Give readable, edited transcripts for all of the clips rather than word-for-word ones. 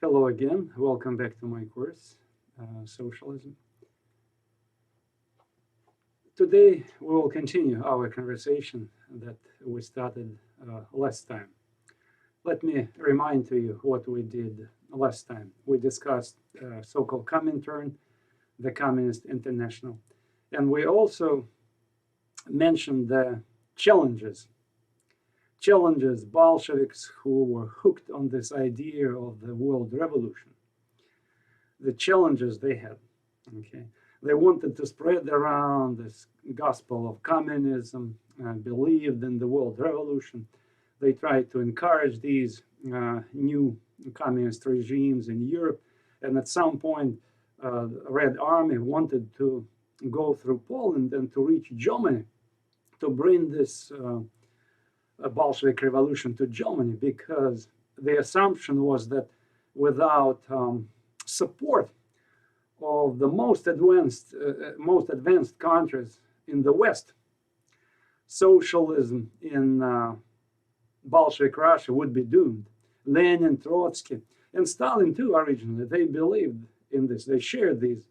Hello again, welcome back to my course, Socialism. Today we will continue our conversation that we started last time. Let me remind to you what we did last time. We discussed so-called Comintern, the Communist International, and we also mentioned the challenges Bolsheviks who were hooked on this idea of the world revolution, the challenges they had. Okay, they wanted to spread around this gospel of communism and believed in the world revolution. They tried to encourage these new communist regimes in Europe, and at some point the Red Army wanted to go through Poland and to reach Germany to bring this a Bolshevik revolution to Germany, because the assumption was that without support of the most advanced countries in the West, socialism in Bolshevik Russia would be doomed. Lenin, Trotsky, and Stalin too, originally, they believed in this. They shared these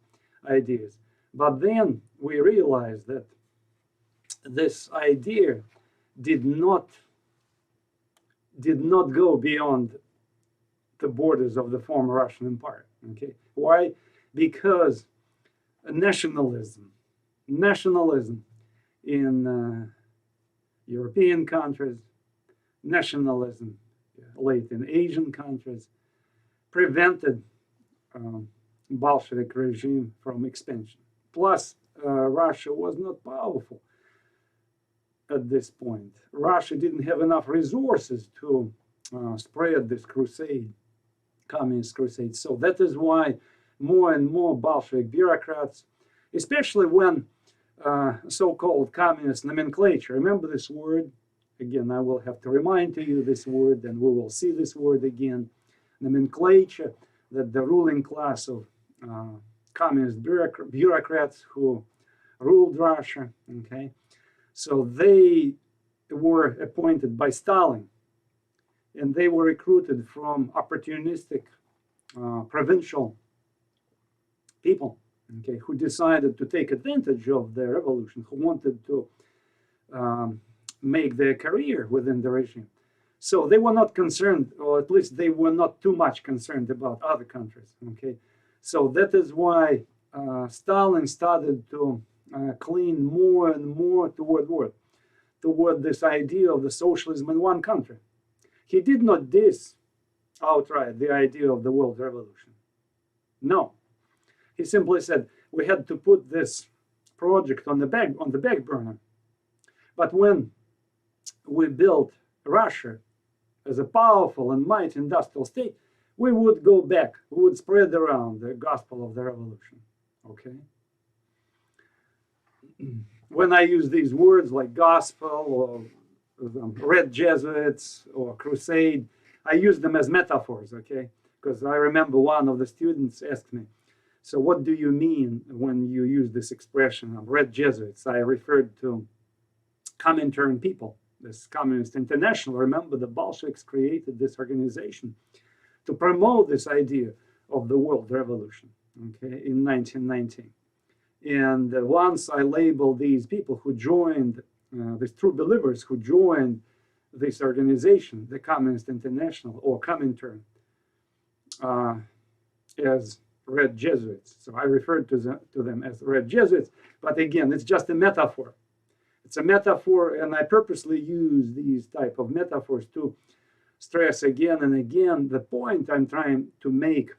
ideas. But then we realized that this idea did not go beyond the borders of the former Russian Empire. Okay, why? Because nationalism in European countries, nationalism late in Asian countries, prevented Bolshevik regime from expansion. Plus, Russia was not powerful at this point. Russia didn't have enough resources to spread this crusade, communist crusade. So that is why more and more Bolshevik bureaucrats, especially when so-called communist nomenclature, remember this word? Again, I will have to remind to you this word, and we will see this word again. Nomenclature, that the ruling class of communist bureaucrats who ruled Russia, okay? So they were appointed by Stalin, and they were recruited from opportunistic provincial people, okay, who decided to take advantage of the revolution, who wanted to make their career within the regime. So they were not concerned, or at least they were not too much concerned about other countries, okay? So that is why Stalin started to clean more and more toward this idea of the socialism in one country. He did not diss outright the idea of the world revolution. No, he simply said we had to put this project on the back burner. But when we built Russia as a powerful and mighty industrial state, we would go back, we would spread around the gospel of the revolution. Okay. When I use these words like gospel or red Jesuits or crusade, I use them as metaphors, okay? Because I remember one of the students asked me, so what do you mean when you use this expression of red Jesuits? I referred to Comintern people, this Communist International. Remember, the Bolsheviks created this organization to promote this idea of the world revolution, okay, in 1919. And once I labeled these people who joined, these true believers who joined this organization, the Communist International or Comintern, as red Jesuits. So I referred to them as red Jesuits, but again, it's just a metaphor. It's a metaphor, and I purposely use these type of metaphors to stress again and again the point I'm trying to make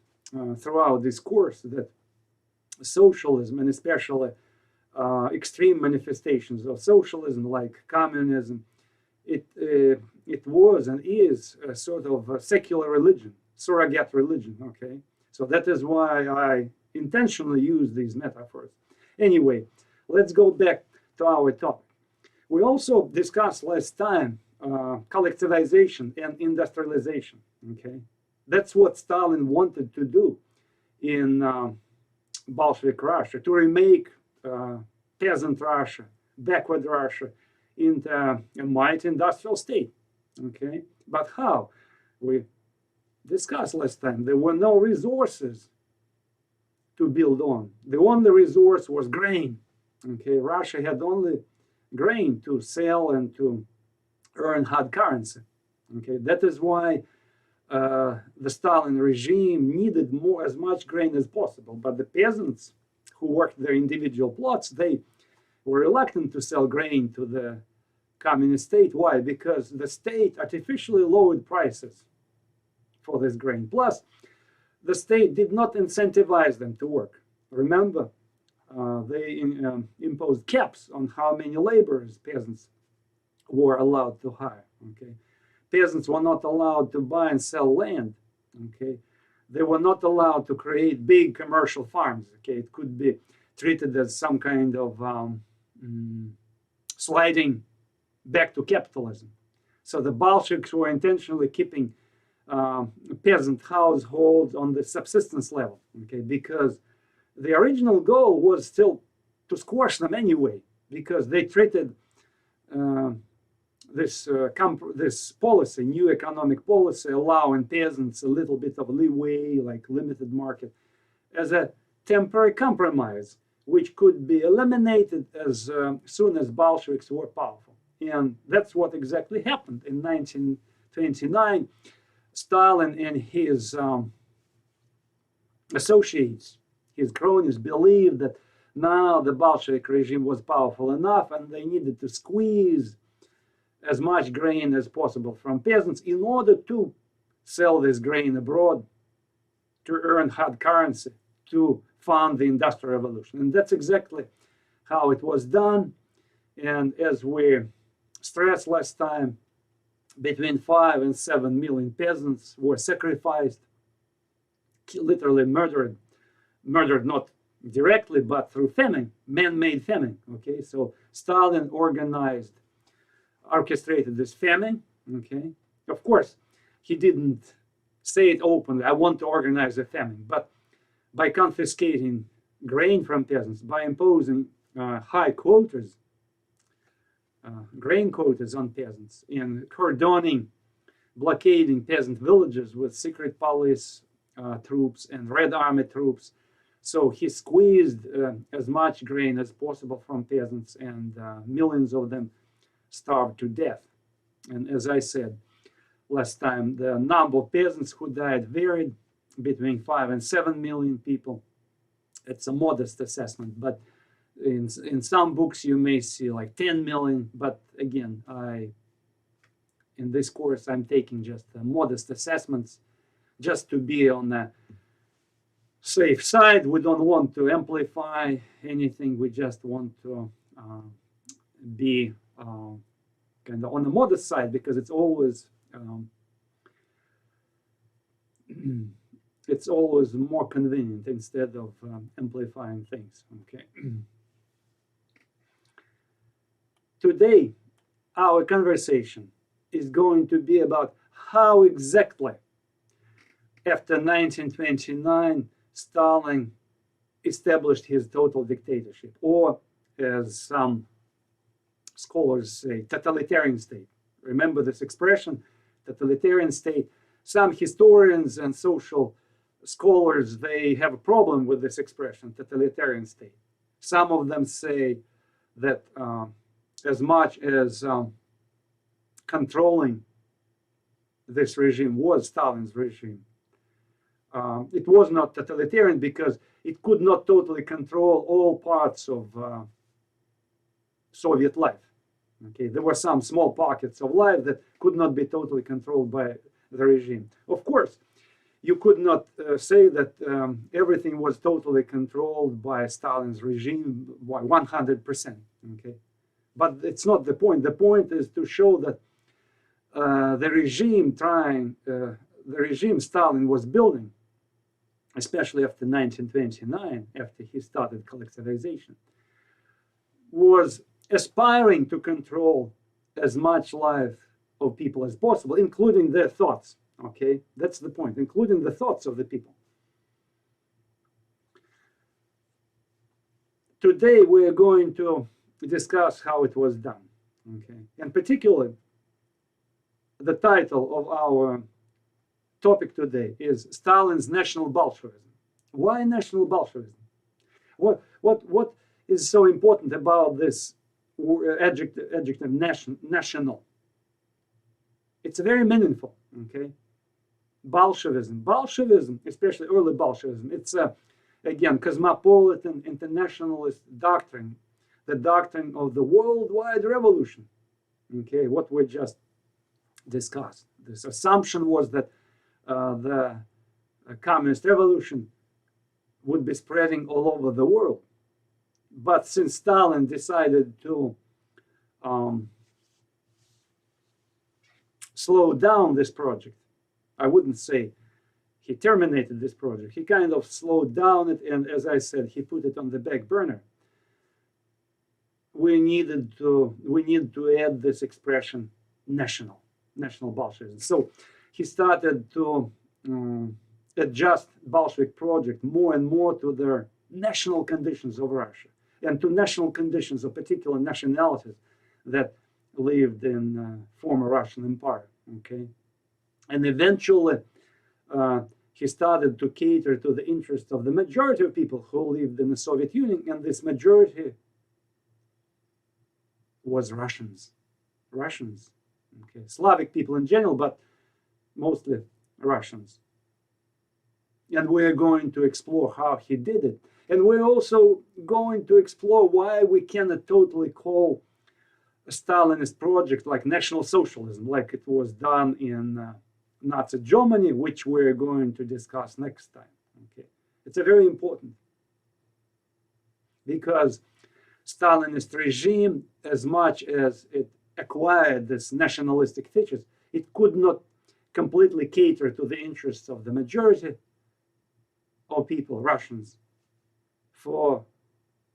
throughout this course, that socialism, and especially extreme manifestations of socialism like communism, it was and is a sort of a secular religion, surrogate religion, okay? So that is why I intentionally use these metaphors. Anyway, let's go back to our topic. We also discussed last time collectivization and industrialization, okay? That's what Stalin wanted to do in Bolshevik Russia, to remake peasant Russia, backward Russia, into a mighty industrial state. Okay, but how? We discussed last time, there were no resources to build on. The only resource was grain. Okay, Russia had only grain to sell and to earn hard currency. Okay, that is why the Stalin regime needed as much grain as possible. But the peasants who worked their individual plots, they were reluctant to sell grain to the communist state. Why? Because the state artificially lowered prices for this grain. Plus, the state did not incentivize them to work. Remember, they imposed caps on how many laborers peasants were allowed to hire. Okay, peasants were not allowed to buy and sell land. Okay, they were not allowed to create big commercial farms. Okay, it could be treated as some kind of sliding back to capitalism. So the Bolsheviks were intentionally keeping peasant households on the subsistence level. Okay, because the original goal was still to squash them anyway, because they treated this policy, new economic policy, allowing peasants a little bit of leeway, like limited market, as a temporary compromise, which could be eliminated as soon as Bolsheviks were powerful. And that's what exactly happened. In 1929, Stalin and his associates, his cronies, believed that now the Bolshevik regime was powerful enough and they needed to squeeze as much grain as possible from peasants in order to sell this grain abroad, to earn hard currency, to fund the Industrial Revolution. And that's exactly how it was done. And as we stressed last time, between 5 and 7 million peasants were sacrificed, literally murdered not directly, but through famine, man-made famine. Okay, so Stalin orchestrated this famine. Okay, of course, he didn't say it openly, I want to organize a famine, but by confiscating grain from peasants, by imposing high quotas, grain quotas on peasants, and cordoning, blockading peasant villages with secret police troops and Red Army troops. So he squeezed as much grain as possible from peasants, and millions of them starved to death. And as I said last time, the number of peasants who died varied between 5 and 7 million people. It's a modest assessment, but in some books you may see like 10 million. But again, in this course I'm taking just modest assessments, just to be on the safe side. We don't want to amplify anything. We just want to be kind of on the modest side, because it's always more convenient instead of amplifying things. Okay. Today, our conversation is going to be about how exactly, after 1929, Stalin established his total dictatorship, or as some scholars say, totalitarian state. Remember this expression, totalitarian state. Some historians and social scholars, they have a problem with this expression, totalitarian state. Some of them say that as much as controlling this regime was Stalin's regime, it was not totalitarian because it could not totally control all parts of Soviet life. Okay, there were some small pockets of life that could not be totally controlled by the regime. Of course, you could not say that everything was totally controlled by Stalin's regime 100%. Okay, but it's not the point. The point is to show that the regime Stalin was building, especially after 1929, after he started collectivization, was aspiring to control as much life of people as possible, including their thoughts. Okay, that's the point, including the thoughts of the people. Today we are going to discuss how it was done. Okay, and particularly the title of our topic today is Stalin's National Bolshevism. Why National Bolshevism? What is so important about this adjective national? It's very meaningful, okay? Bolshevism, especially early Bolshevism, it's again cosmopolitan internationalist doctrine, the doctrine of the worldwide revolution, okay? What we just discussed. This assumption was that the communist revolution would be spreading all over the world. But since Stalin decided to slow down this project, I wouldn't say he terminated this project. He kind of slowed down it, and as I said, he put it on the back burner. We need to add this expression, national Bolshevism. So he started to adjust Bolshevik project more and more to the national conditions of Russia and to national conditions of particular nationalities that lived in former Russian Empire. Okay, and eventually he started to cater to the interests of the majority of people who lived in the Soviet Union, and this majority was Russians, okay, Slavic people in general, but mostly Russians. And we're going to explore how he did it. And we're also going to explore why we cannot totally call a Stalinist project like National Socialism, like it was done in Nazi Germany, which we're going to discuss next time. Okay, it's a very important, because Stalinist regime, as much as it acquired this nationalistic features, it could not completely cater to the interests of the majority of people, Russians, for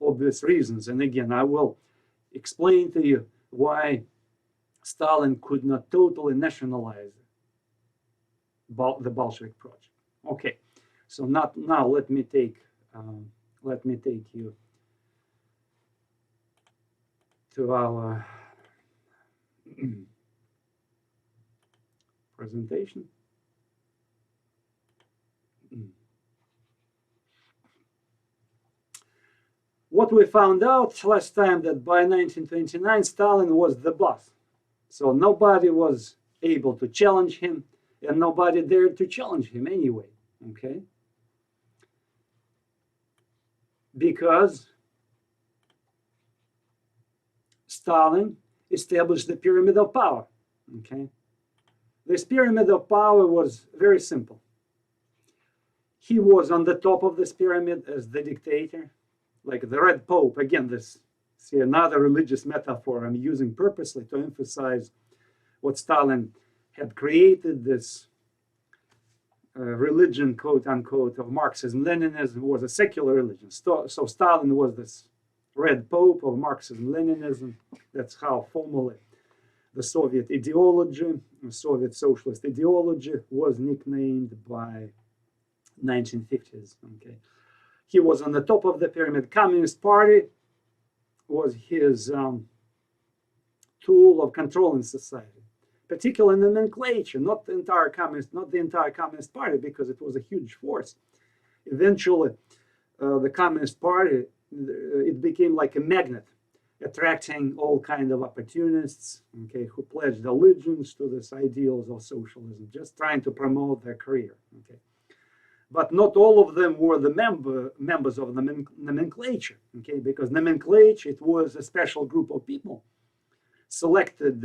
obvious reasons. And again, I will explain to you why Stalin could not totally nationalize the Bolshevik project. Okay, so now let me take you to our presentation. What we found out last time, that by 1929 Stalin was the boss, so nobody was able to challenge him, and nobody dared to challenge him anyway. Okay, because Stalin established the pyramid of power. Okay, this pyramid of power was very simple. He was on the top of this pyramid as the dictator, like the Red Pope. Again, this, see, another religious metaphor I'm using purposely to emphasize what Stalin had created. This religion, quote unquote, of Marxism Leninism was a secular religion. So Stalin was this Red Pope of Marxism Leninism. That's how formally the Soviet ideology, the Soviet socialist ideology, was nicknamed by 1950s. Okay, he was on the top of the pyramid. Communist Party was his tool of controlling society, particularly in the nomenclature, not the entire Communist Party, because it was a huge force. Eventually, the Communist Party, it became like a magnet, attracting all kinds of opportunists, okay, who pledged allegiance to these ideals of socialism, just trying to promote their career. Okay, but not all of them were the members of the nomenclature. Okay, because nomenclature, it was a special group of people, selected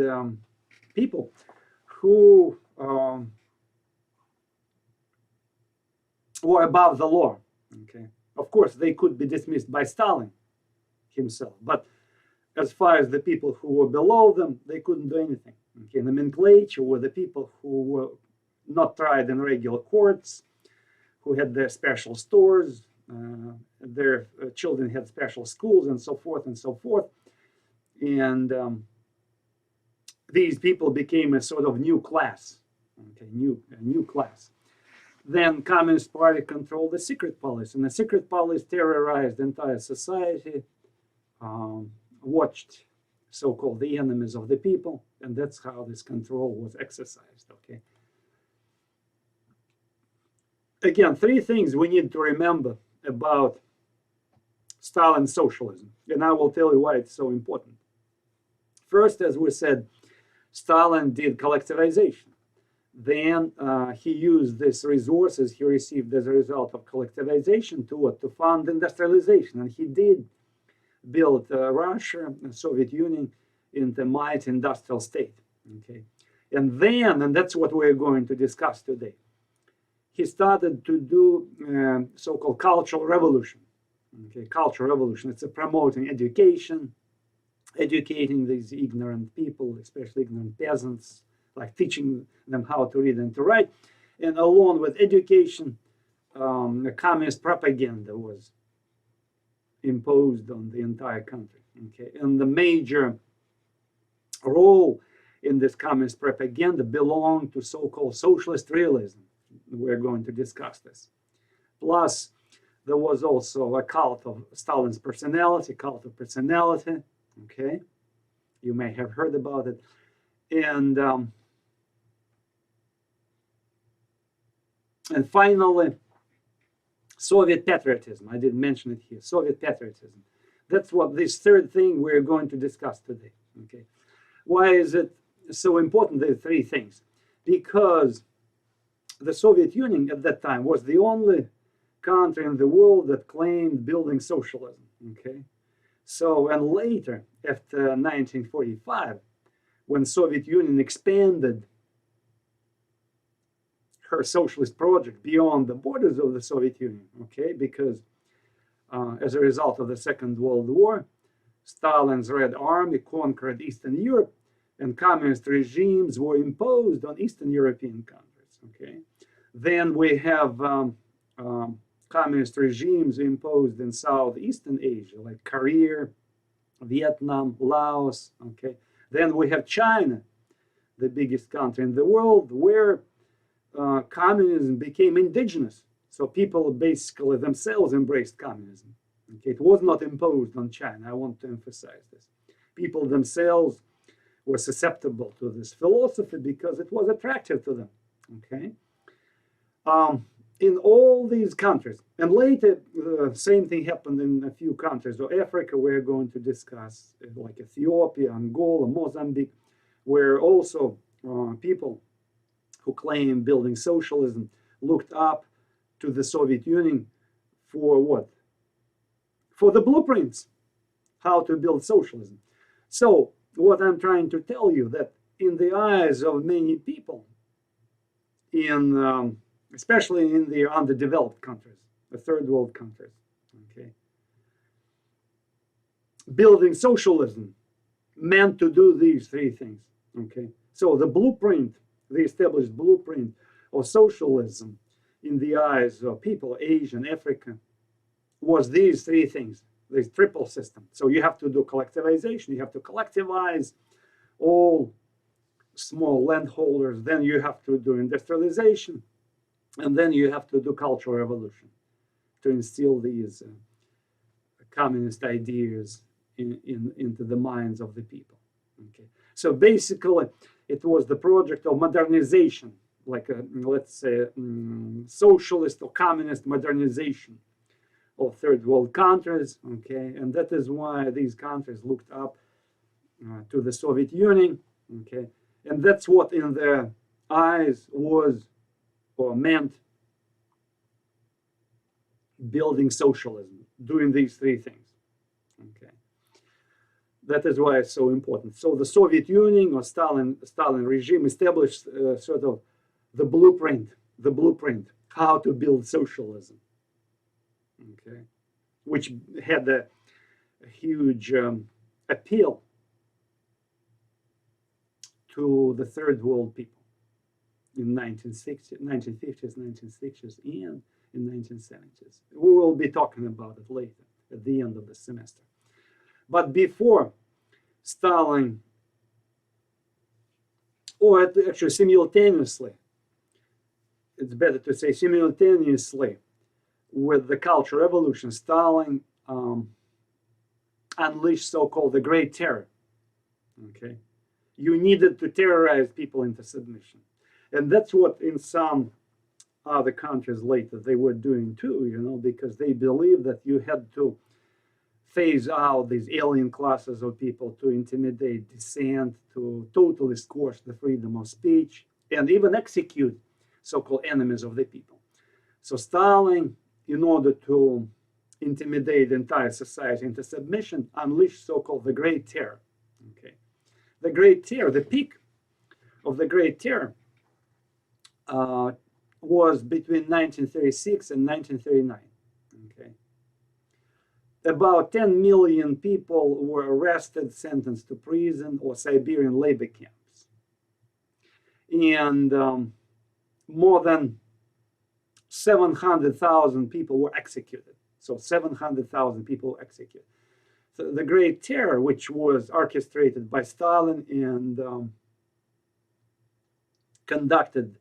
people who were above the law. Okay, of course, they could be dismissed by Stalin himself, but as far as the people who were below them, they couldn't do anything. Okay, nomenclature were the people who were not tried in regular courts, who had their special stores, their children had special schools, and so forth and so forth. And these people became a sort of new class, okay, new class. Then Communist Party controlled the secret police, and the secret police terrorized the entire society, watched so-called the enemies of the people, and that's how this control was exercised. Okay, again, three things we need to remember about Stalin's socialism, and I will tell you why it's so important. First, as we said, Stalin did collectivization. Then he used these resources he received as a result of collectivization to what? To fund industrialization. And he did build Russia, the Soviet Union, into a mighty industrial state. Okay, and then, and that's what we're going to discuss today, he started to do so-called cultural revolution. Okay, cultural revolution. It's a promoting education, educating these ignorant people, especially ignorant peasants, like teaching them how to read and to write. And along with education, the communist propaganda was imposed on the entire country. Okay, and the major role in this communist propaganda belonged to so-called socialist realism. We're going to discuss this. Plus, there was also a cult of Stalin's personality, cult of personality. Okay, you may have heard about it. And finally, Soviet patriotism. I didn't mention it here. Soviet patriotism. That's what this third thing we're going to discuss today. Okay, why is it so important? The three things. Because the Soviet Union at that time was the only country in the world that claimed building socialism. Okay, so and later, after 1945, when Soviet Union expanded her socialist project beyond the borders of the Soviet Union, okay, because as a result of the Second World War, Stalin's Red Army conquered Eastern Europe, and communist regimes were imposed on Eastern European countries. Okay, then we have communist regimes imposed in Southeastern Asia, like Korea, Vietnam, Laos. Okay, then we have China, the biggest country in the world, where communism became indigenous. So people basically themselves embraced communism. Okay, it was not imposed on China. I want to emphasize this. People themselves were susceptible to this philosophy because it was attractive to them. Okay, in all these countries, and later the same thing happened in a few countries of Africa. We're going to discuss, like Ethiopia, Angola, Mozambique, where also people who claim building socialism looked up to the Soviet Union for what? For the blueprints, how to build socialism. So what I'm trying to tell you, that in the eyes of many people, in especially in the underdeveloped countries, the third world countries, okay, building socialism meant to do these three things. Okay, so the blueprint, the established blueprint of socialism in the eyes of people, Asian, African, was these three things, this triple system. So you have to do collectivization, you have to collectivize all small landholders, then you have to do industrialization, and then you have to do cultural revolution to instill these communist ideas into the minds of the people. Okay, so basically it was the project of modernization, like a, let's say, socialist or communist modernization of third world countries. Okay, and that is why these countries looked up to the Soviet Union. Okay, and that's what in their eyes was or meant building socialism, doing these three things. Okay, that is why it's so important. So the Soviet Union or Stalin regime established sort of the blueprint how to build socialism. Okay, which had a huge appeal to the third world people in 1950s, 1960s, and in 1970s. We will be talking about it later at the end of the semester. But before Stalin, or actually simultaneously, it's better to say simultaneously with the Cultural Revolution, Stalin unleashed so-called the Great Terror. Okay, you needed to terrorize people into submission, and that's what in some other countries later they were doing too, you know, because they believed that you had to phase out these alien classes of people, to intimidate dissent, to totally squash the freedom of speech, and even execute so-called enemies of the people. So Stalin, in order to intimidate the entire society into submission, unleashed so-called the Great Terror. Okay, the Great Terror, the peak of the Great Terror was between 1936 and 1939. Okay, about 10 million people were arrested, sentenced to prison or Siberian labor camps, and more than 700,000 people were executed. So 700,000 people were executed. So the Great Terror, which was orchestrated by Stalin and conducted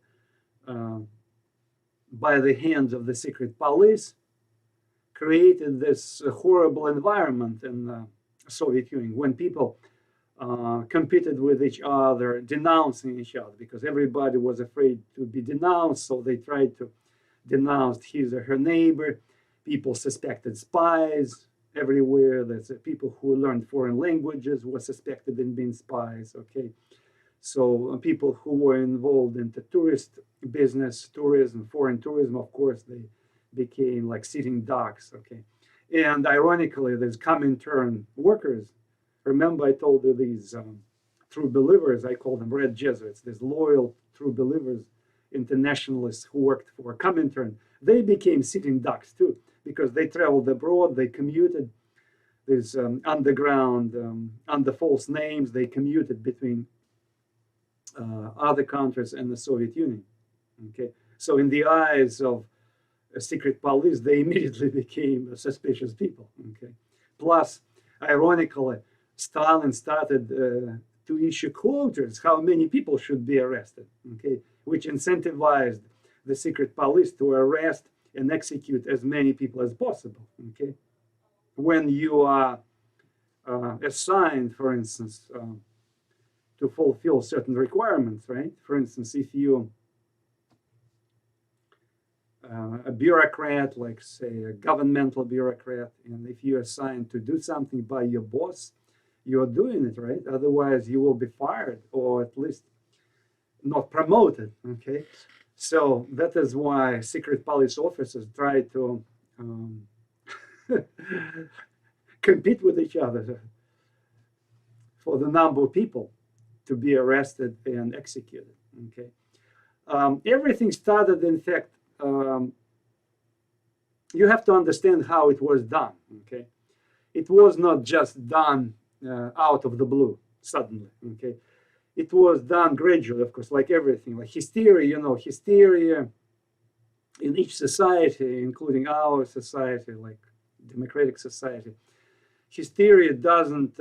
by the hands of the secret police, created this horrible environment in the Soviet Union when people competed with each other, denouncing each other, because everybody was afraid to be denounced, so they tried to denounce his or her neighbor. People suspected spies everywhere. There's people who learned foreign languages were suspected in being spies. Okay, so people who were involved in the tourist business, tourism, foreign tourism, of course, they became like sitting ducks. Okay, and ironically, there's Comintern workers. Remember, I told you these true believers. I call them red Jesuits. These loyal true believers, internationalists who worked for Comintern. They became sitting ducks too, because they traveled abroad. They commuted. There's underground, under false names. They commuted between other countries and the Soviet Union. Okay, so in the eyes of a secret police, they immediately became suspicious people. Okay, plus, ironically, Stalin started to issue quotas how many people should be arrested. Okay, which incentivized the secret police to arrest and execute as many people as possible. Okay, when you are assigned, for instance, to fulfill certain requirements, right? For instance, if you a bureaucrat, like say a governmental bureaucrat, and if you're assigned to do something by your boss, you're doing it, right? Otherwise, you will be fired or at least not promoted. Okay, so that is why secret police officers try to compete with each other for the number of people to be arrested and executed. Okay, everything started, in fact. You have to understand how it was done. Okay, it was not just done out of the blue suddenly. Okay, it was done gradually, of course, like everything, like hysteria. You know, hysteria in each society, including our society, like democratic society. Hysteria doesn't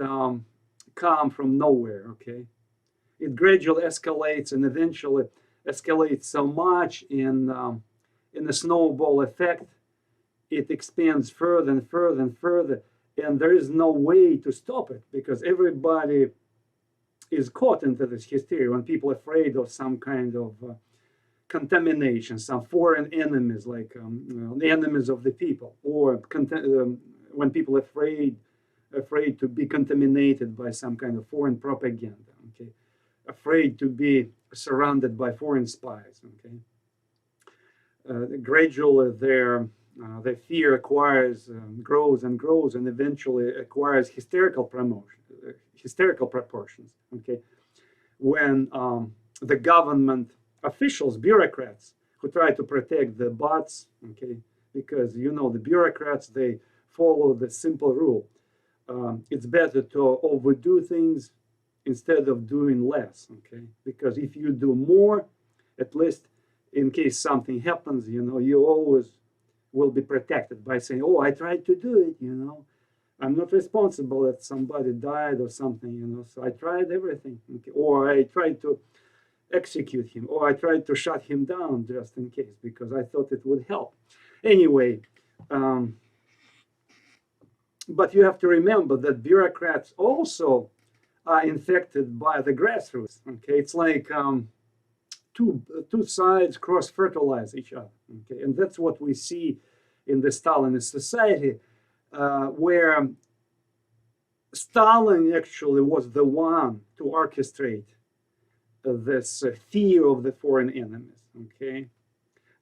come from nowhere. Okay, it gradually escalates and eventually escalates so much in the snowball effect. It expands further and further and further, and there is no way to stop it because everybody is caught into this hysteria. When people are afraid of some kind of contamination, some foreign enemies, like the enemies of the people, or when people are afraid to be contaminated by some kind of foreign propaganda. Okay, afraid to be surrounded by foreign spies. Okay, gradually their fear acquires, grows and grows, and eventually acquires hysterical proportions. Okay, when the government officials, bureaucrats, who try to protect the bots, okay, because you know the bureaucrats, they follow the simple rule: it's better to overdo things instead of doing less. Okay, because if you do more, at least in case something happens, you know, you always will be protected by saying, "Oh, I tried to do it, you know. I'm not responsible that somebody died or something, you know, so I tried everything." Okay. Or I tried to execute him, or I tried to shut him down just in case, because I thought it would help. Anyway, but you have to remember that bureaucrats also are infected by the grassroots. Okay, it's like two sides cross-fertilize each other. Okay, and that's what we see in the Stalinist society, where Stalin actually was the one to orchestrate this fear of the foreign enemies. Okay,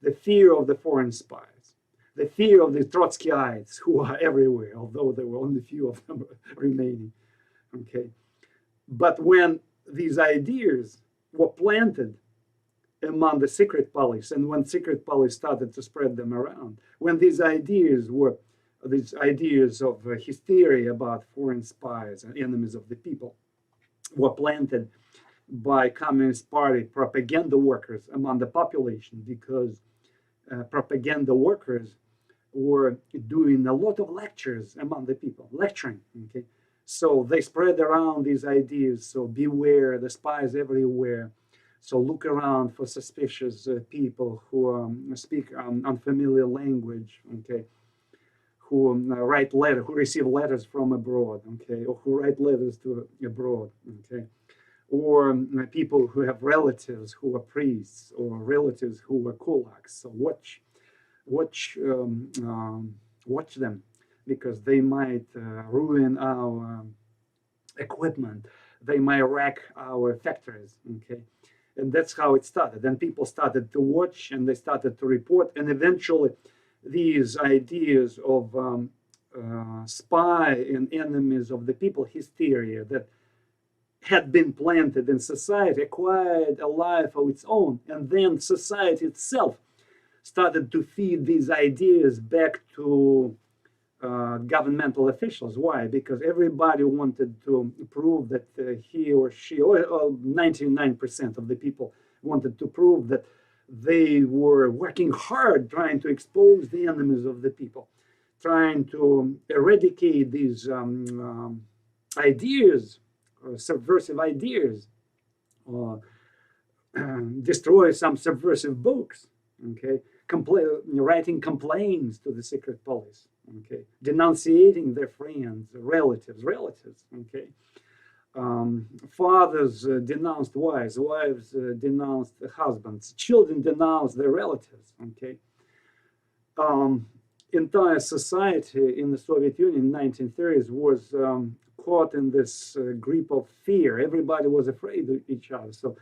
the fear of the foreign spies, the fear of the Trotskyites who are everywhere, although there were only few of them remaining. Okay, but when these ideas were planted among the secret police, and when secret police started to spread them around, when these ideas of hysteria about foreign spies and enemies of the people were planted by Communist Party propaganda workers among the population, because propaganda workers were doing a lot of lectures among the people, lecturing. Okay, so they spread around these ideas. So beware the spies everywhere. So look around for suspicious people who speak unfamiliar language. Okay, who write letters, who receive letters from abroad. Okay, or who write letters to abroad. Okay, or people who have relatives who are priests, or relatives who are kulaks. So watch them, because they might ruin our equipment. They might wreck our factories. Okay, and that's how it started. And people started to watch, and they started to report, and eventually these ideas of spy and enemies of the people hysteria that had been planted in society acquired a life of its own, and then society itself started to feed these ideas back to governmental officials. Why? Because everybody wanted to prove that he or she, or 99% of the people wanted to prove that they were working hard trying to expose the enemies of the people, trying to eradicate these ideas, subversive ideas, or destroy some subversive books. Okay, writing complaints to the secret police. Okay, denunciating their friends, relatives. Okay, fathers denounced wives, denounced husbands, children denounced their relatives. Okay, entire society in the Soviet Union in the 1930s was caught in this grip of fear. Everybody was afraid of each other. So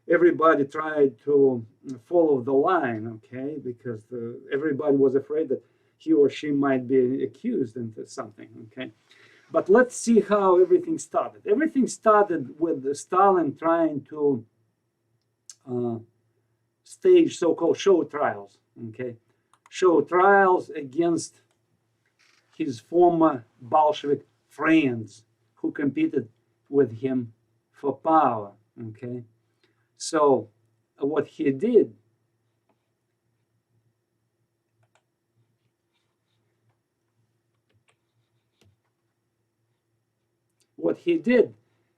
everybody tried to follow the line, okay, because everybody was afraid that he or she might be accused into something, okay. But let's see how everything started. Everything started with Stalin trying to stage so-called show trials, okay, show trials against his former Bolshevik friends who competed with him for power, okay. So what he did,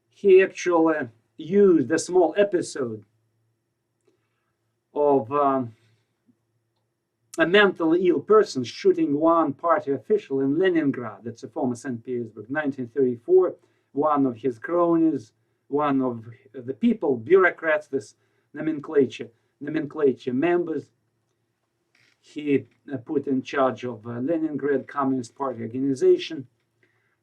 he actually used a small episode of a mentally ill person shooting one party official in Leningrad. That's a former St. Petersburg, 1934. One of his cronies, one of the people, bureaucrats, this nomenclature members, he put in charge of Leningrad Communist Party organization.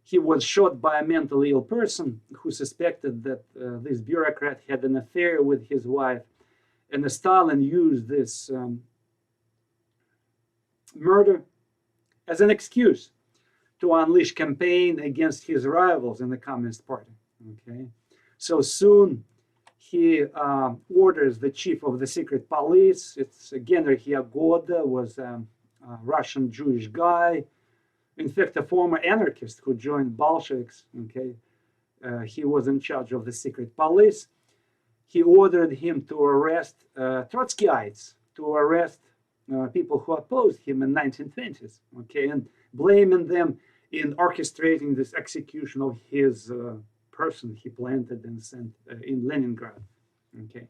He was shot by a mentally ill person who suspected that this bureaucrat had an affair with his wife. And Stalin used this murder as an excuse to unleash campaign against his rivals in the Communist Party. Okay, so soon he orders the chief of the secret police. It's Genrikh Yagoda, was a Russian Jewish guy, in fact a former anarchist who joined Bolsheviks. Okay, he was in charge of the secret police. He ordered him to arrest Trotskyites, to arrest people who opposed him in 1920s, okay, and blaming them in orchestrating this execution of his person he planted and sent in Leningrad, okay.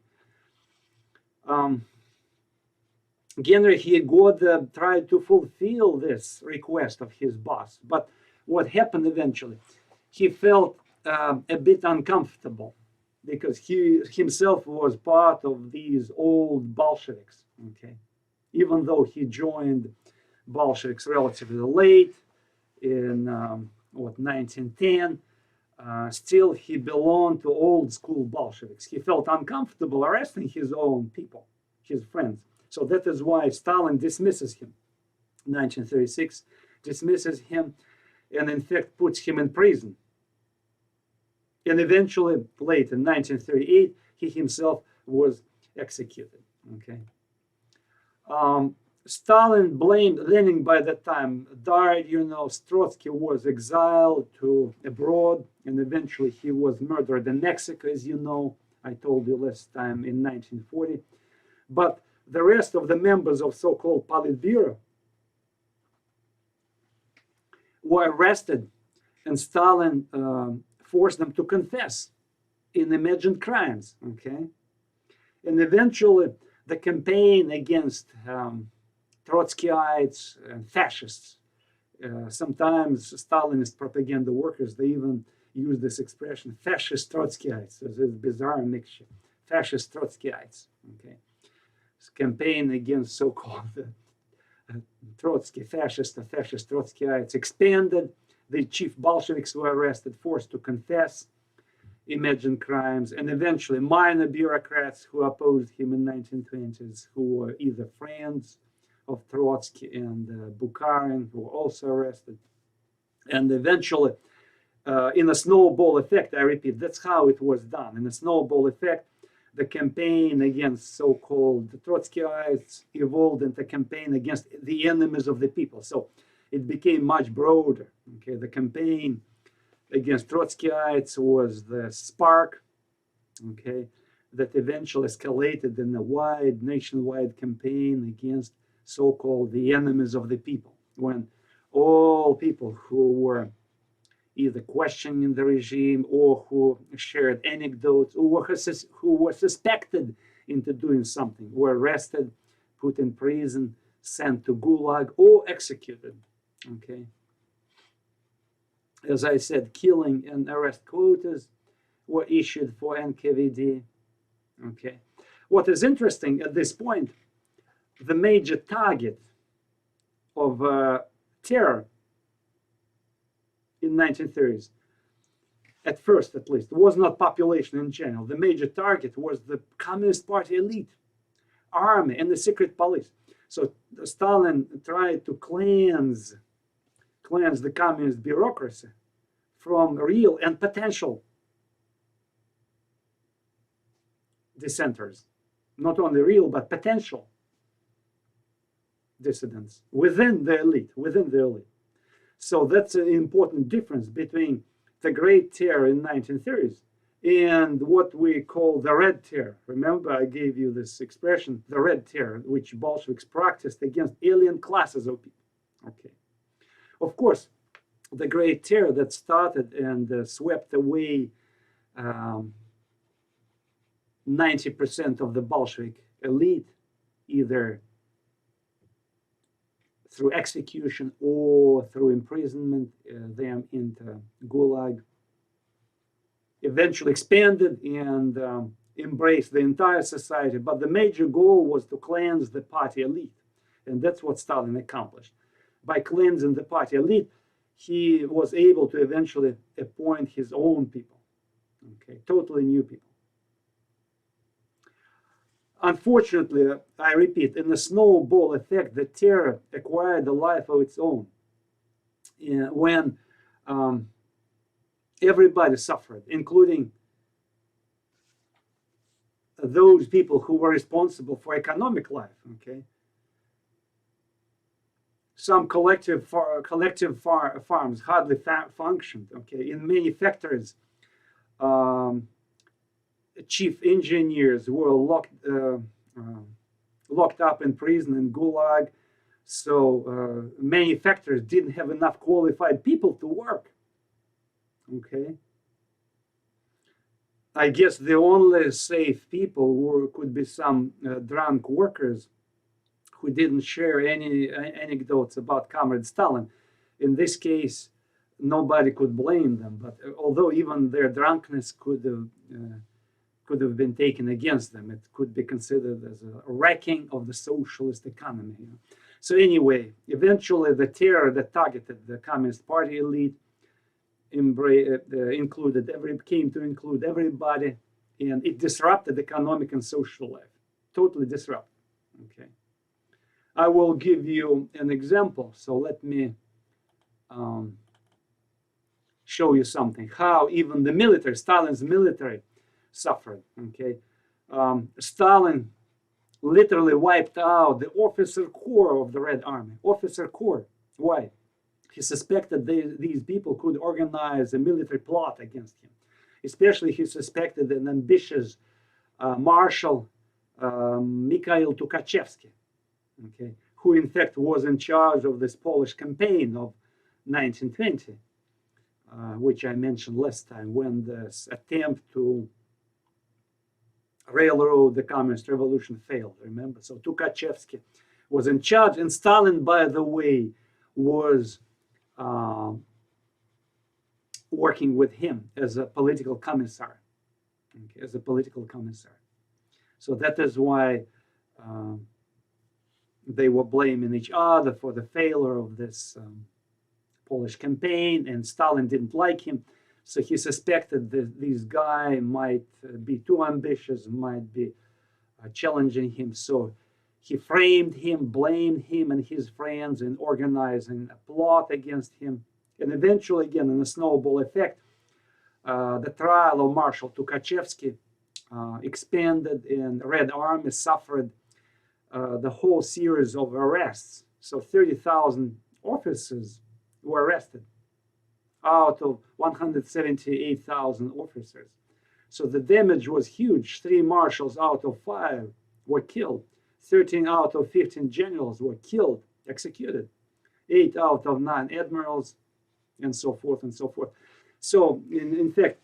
Genrikh Yagoda tried to fulfill this request of his boss, but what happened eventually? He felt a bit uncomfortable because he himself was part of these old Bolsheviks. Okay, even though he joined Bolsheviks relatively late in 1910, still he belonged to old school Bolsheviks. He felt uncomfortable arresting his own people, his friends. So that is why Stalin dismisses him. 1936 dismisses him and in fact puts him in prison. And eventually, late in 1938, he himself was executed. Okay. Stalin blamed Lenin by that time, died, Trotsky was exiled to abroad, and eventually he was murdered in Mexico, as you know. I told you last time in 1940. But the rest of the members of so-called Politburo were arrested, and Stalin forced them to confess in imagined crimes, okay? And eventually, the campaign against Trotskyites and fascists, sometimes Stalinist propaganda workers, they even use this expression, fascist Trotskyites. It's a bizarre mixture. Fascist Trotskyites, okay? This campaign against so-called Trotsky, fascist Trotskyites expanded. The chief Bolsheviks were arrested, forced to confess imagined crimes, and eventually minor bureaucrats who opposed him in 1920s, who were either friends of Trotsky and Bukharin, who were also arrested. And eventually, in a snowball effect, I repeat, that's how it was done. In a snowball effect, the campaign against so-called Trotskyites evolved into a campaign against the enemies of the people. So it became much broader. Okay, the campaign against Trotskyites was the spark, okay, that eventually escalated in a wide, nationwide campaign against so-called the enemies of the people, when all people who were either questioning the regime or who shared anecdotes or who were suspected into doing something were arrested, put in prison, sent to Gulag, or executed. Okay. As I said, killing and arrest quotas were issued for NKVD. Okay. What is interesting at this point, the major target of terror in 1930s, at first at least, was not population in general. The major target was the Communist Party elite, army, and the secret police. So Stalin tried to cleanse the communist bureaucracy from real and potential dissenters. Not only real, but potential dissidents within the elite, So that's an important difference between the Great Terror in 1930s and what we call the Red Terror. Remember, I gave you this expression, the Red Terror, which Bolsheviks practiced against alien classes of people. Okay. Of course, the Great Terror that started and swept away 90% of the Bolshevik elite, either through execution or through imprisonment, them into Gulag, eventually expanded and embraced the entire society. But the major goal was to cleanse the party elite. And that's what Stalin accomplished. By cleansing the party elite, he was able to eventually appoint his own people, okay, totally new people. Unfortunately, I repeat, in the snowball effect, the terror acquired a life of its own. When everybody suffered, including those people who were responsible for economic life, okay? Some collective farms hardly functioned, okay? In many factories, chief engineers were locked up in prison in Gulag. So many factories didn't have enough qualified people to work. Okay. I guess the only safe people could be some drunk workers who didn't share any anecdotes about Comrade Stalin. In this case, nobody could blame them. But although even their drunkenness could could have been taken against them. It could be considered as a wrecking of the socialist economy. So anyway, eventually the terror that targeted the Communist Party elite came to include everybody, and it disrupted economic and social life, totally disrupted. Okay, I will give you an example. So let me show you something, how even the military, Stalin's military, suffered. Okay, Stalin literally wiped out the officer corps of the Red Army. Officer corps. Why? He suspected these people could organize a military plot against him. Especially he suspected an ambitious Marshal Mikhail Tukhachevsky, okay, who in fact was in charge of this Polish campaign of 1920, which I mentioned last time, when this attempt to railroad the communist revolution failed, remember? So Tukhachevsky was in charge, and Stalin, by the way, was working with him as a political commissar, okay, as a political commissar. So that is why they were blaming each other for the failure of this Polish campaign, and Stalin didn't like him. So he suspected that this guy might be too ambitious, might be challenging him. So he framed him, blamed him and his friends in organizing a plot against him. And eventually, again, in a snowball effect, the trial of Marshal Tukhachevsky expanded, and Red Army suffered the whole series of arrests. So 30,000 officers were arrested out of 178,000 officers. So the damage was huge. 3 marshals out of 5 were killed. 13 out of 15 generals were killed, executed. 8 out of 9 admirals, and so forth and so forth. So, in fact,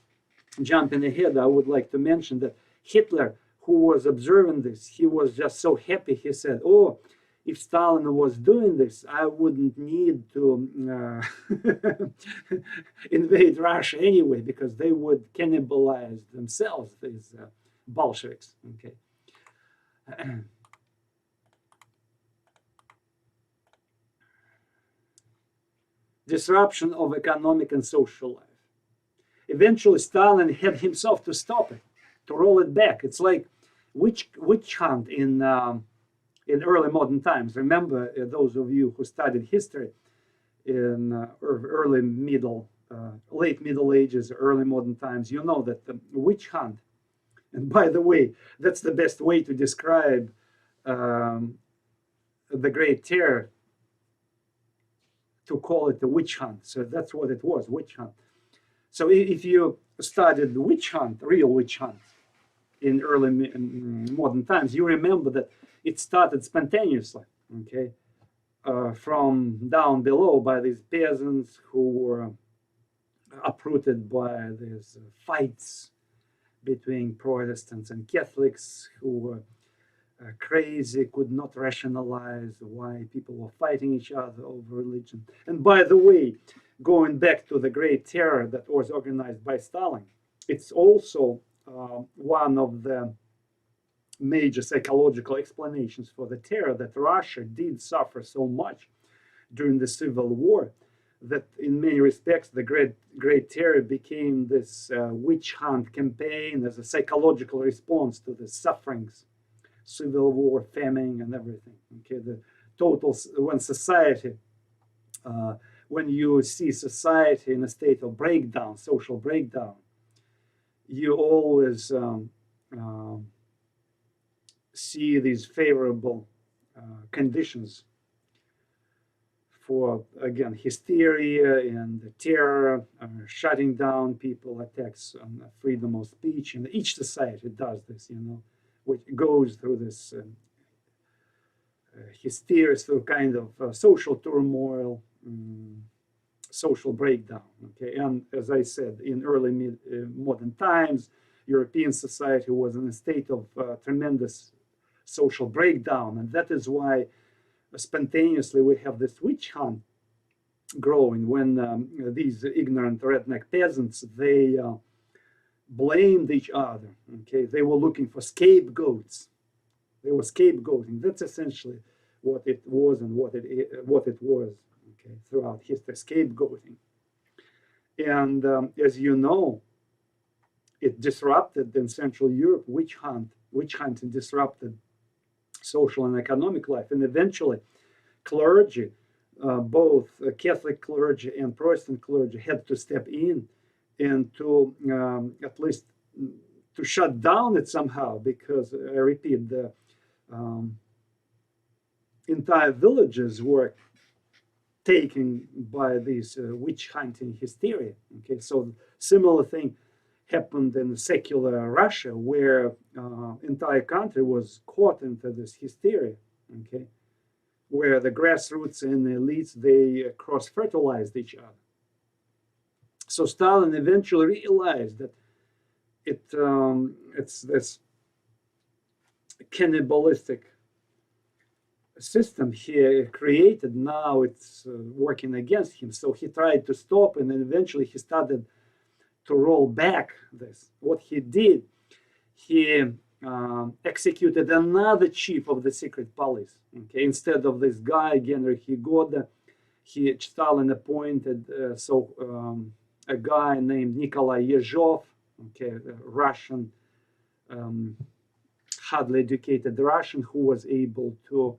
jumping ahead, I would like to mention that Hitler, who was observing this, he was just so happy. He said, oh, if Stalin was doing this, I wouldn't need to invade Russia anyway, because they would cannibalize themselves, these Bolsheviks. Okay. Disruption of economic and social life. Eventually, Stalin had himself to stop it, to roll it back. It's like witch hunt in early modern times. Remember, those of you who studied history in late Middle Ages, early modern times, you know that the witch hunt, and by the way, that's the best way to describe the Great Terror, to call it the witch hunt. So that's what it was, witch hunt. So if you studied the witch hunt, real witch hunt, in early modern times, you remember that it started spontaneously, okay, from down below by these peasants who were uprooted by these fights between Protestants and Catholics, who were crazy, could not rationalize why people were fighting each other over religion. And by the way, going back to the Great Terror that was organized by Stalin, it's also one of the major psychological explanations for the terror, that Russia did suffer so much during the Civil War, that in many respects the Great Terror became this witch hunt campaign as a psychological response to the sufferings, Civil War, famine, and everything. Okay, the total, when society, when you see society in a state of breakdown, social breakdown, you always see these favorable conditions for, again, hysteria and terror, shutting down people, attacks on freedom of speech. And each society does this, you know, which goes through this hysteria, through kind of social turmoil, social breakdown. Okay, and as I said, in early modern times, European society was in a state of tremendous social breakdown, and that is why spontaneously we have this witch hunt growing when these ignorant redneck peasants, blamed each other. Okay, they were looking for scapegoats. They were scapegoating. That's essentially what it was and what it was. Okay, throughout history, scapegoating. And as you know, it disrupted in Central Europe witch hunting disrupted social and economic life, and eventually clergy, both Catholic clergy and Protestant clergy, had to step in and to at least to shut down it somehow, because I repeat, the entire villages were taken by this witch hunting hysteria. Okay, so similar thing happened in secular Russia, where entire country was caught into this hysteria. Okay, where the grassroots and the elites, they cross-fertilized each other. So Stalin eventually realized that it's this cannibalistic system he created. Now it's working against him. So he tried to stop, and then eventually he started to roll back this. What he did, he executed another chief of the secret police. Okay, instead of this guy Genrikh Yagoda, Stalin appointed a guy named Nikolai Yezhov, okay, a Russian, hardly educated Russian, who was able to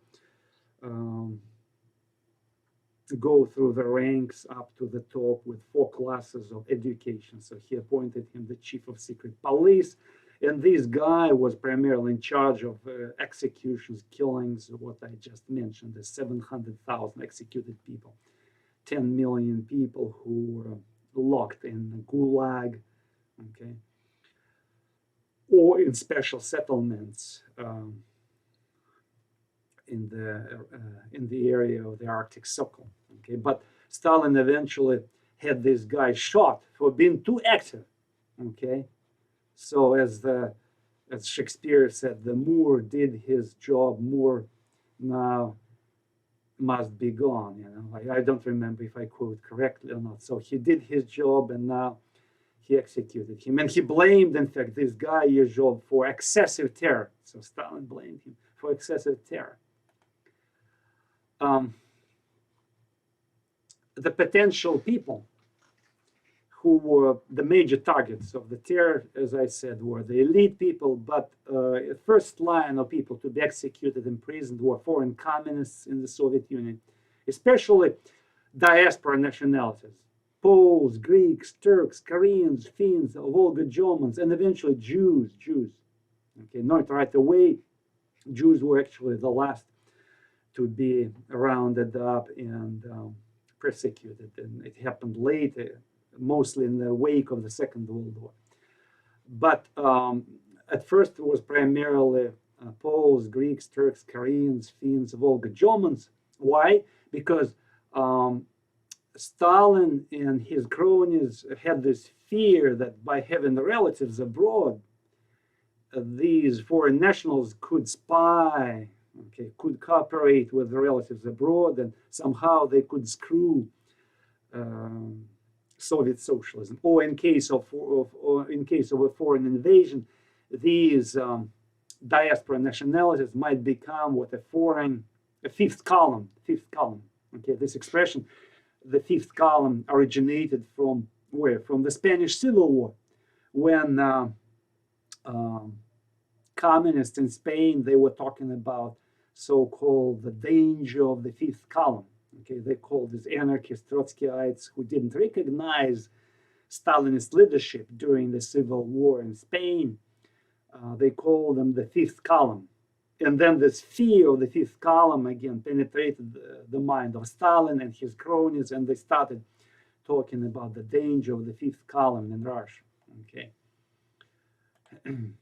go through the ranks up to the top with 4 classes of education. So he appointed him the chief of secret police. And this guy was primarily in charge of executions, killings, what I just mentioned, the 700,000 executed people, 10 million people who were locked in the Gulag, okay, or in special settlements in the area of the Arctic Circle. Okay, but Stalin eventually had this guy shot for being too active. Okay, so as Shakespeare said, the Moor did his job, Moor now must be gone. You know, I don't remember if I quote correctly or not. So he did his job, and now he executed him, and he blamed, in fact, this guy Yezhov for excessive terror. So Stalin blamed him for excessive terror. The potential people who were the major targets of the terror, as I said, were the elite people, but the first line of people to be executed, imprisoned, were foreign communists in the Soviet Union, especially diaspora nationalities: Poles, Greeks, Turks, Koreans, Finns, Volga Germans, and eventually Jews. Okay, not right away. Jews were actually the last to be rounded up and persecuted, and it happened later, mostly in the wake of the Second World War. But at first it was primarily Poles, Greeks, Turks, Koreans, Finns, Volga Germans. Why? Because Stalin and his cronies had this fear that by having relatives abroad, these foreign nationals could spy, okay, could cooperate with the relatives abroad, and somehow they could screw Soviet socialism. Or in case of a foreign invasion, these diaspora nationalities might become what a fifth column. Okay, this expression, the fifth column, originated from where? From the Spanish Civil War, when communists in Spain, they were talking about so-called the danger of the fifth column. Okay, they called these anarchists, Trotskyites, who didn't recognize Stalinist leadership during the Civil War in Spain. They called them the fifth column. And then this fear of the fifth column again penetrated the mind of Stalin and his cronies, and they started talking about the danger of the fifth column in Russia. Okay. And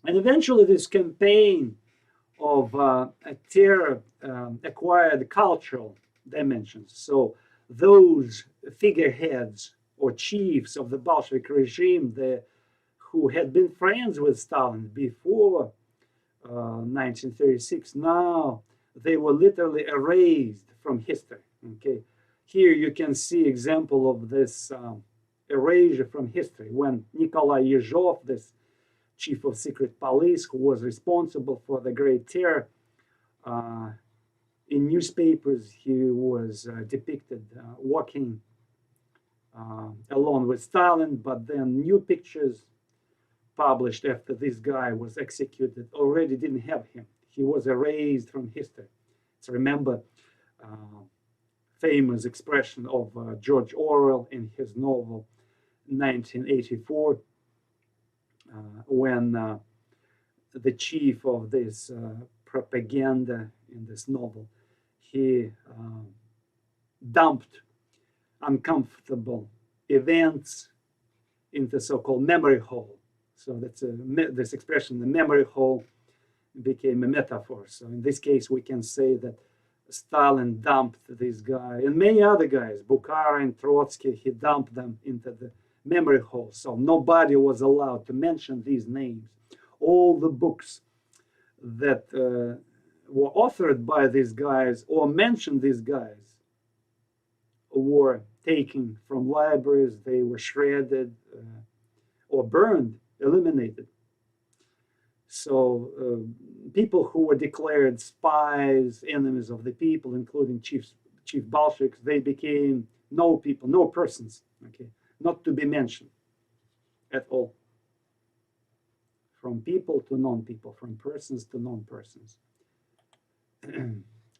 eventually this campaign of terror acquired cultural dimensions. So those figureheads or chiefs of the Bolshevik regime who had been friends with Stalin before 1936, now they were literally erased from history. Okay, here you can see example of this erasure from history. When Nikolai Yezhov, this chief of secret police who was responsible for the Great Terror, in newspapers he was depicted walking along with Stalin, but then new pictures published after this guy was executed already didn't have him. He was erased from history. So remember famous expression of George Orwell in his novel 1984, when the chief of this propaganda in this novel, he dumped uncomfortable events into so-called memory hole. So that's this expression, the memory hole, became a metaphor. So in this case, we can say that Stalin dumped this guy and many other guys, Bukharin, Trotsky, he dumped them into the memory hole. So nobody was allowed to mention these names. All the books that were authored by these guys or mentioned these guys were taken from libraries, they were shredded or burned, eliminated. So people who were declared spies, enemies of the people, including chief Bolsheviks, they became no people, no persons, okay, not to be mentioned at all. From people to non-people, from persons to non-persons.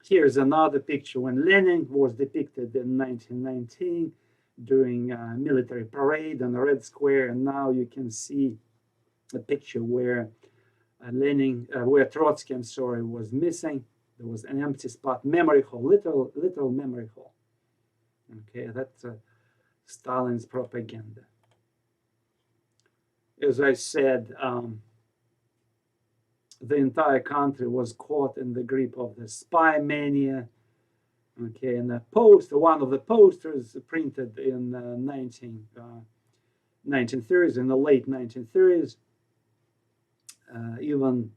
Here's another picture when Lenin was depicted in 1919 during a military parade on the Red Square, and now you can see a picture where where Trotsky, I'm sorry, was missing. There was an empty spot, memory hole, literal memory hole. Okay, that's Stalin's propaganda. As I said, the entire country was caught in the grip of the spy mania. Okay, and one of the posters printed in 1930s, in the late 1930s, even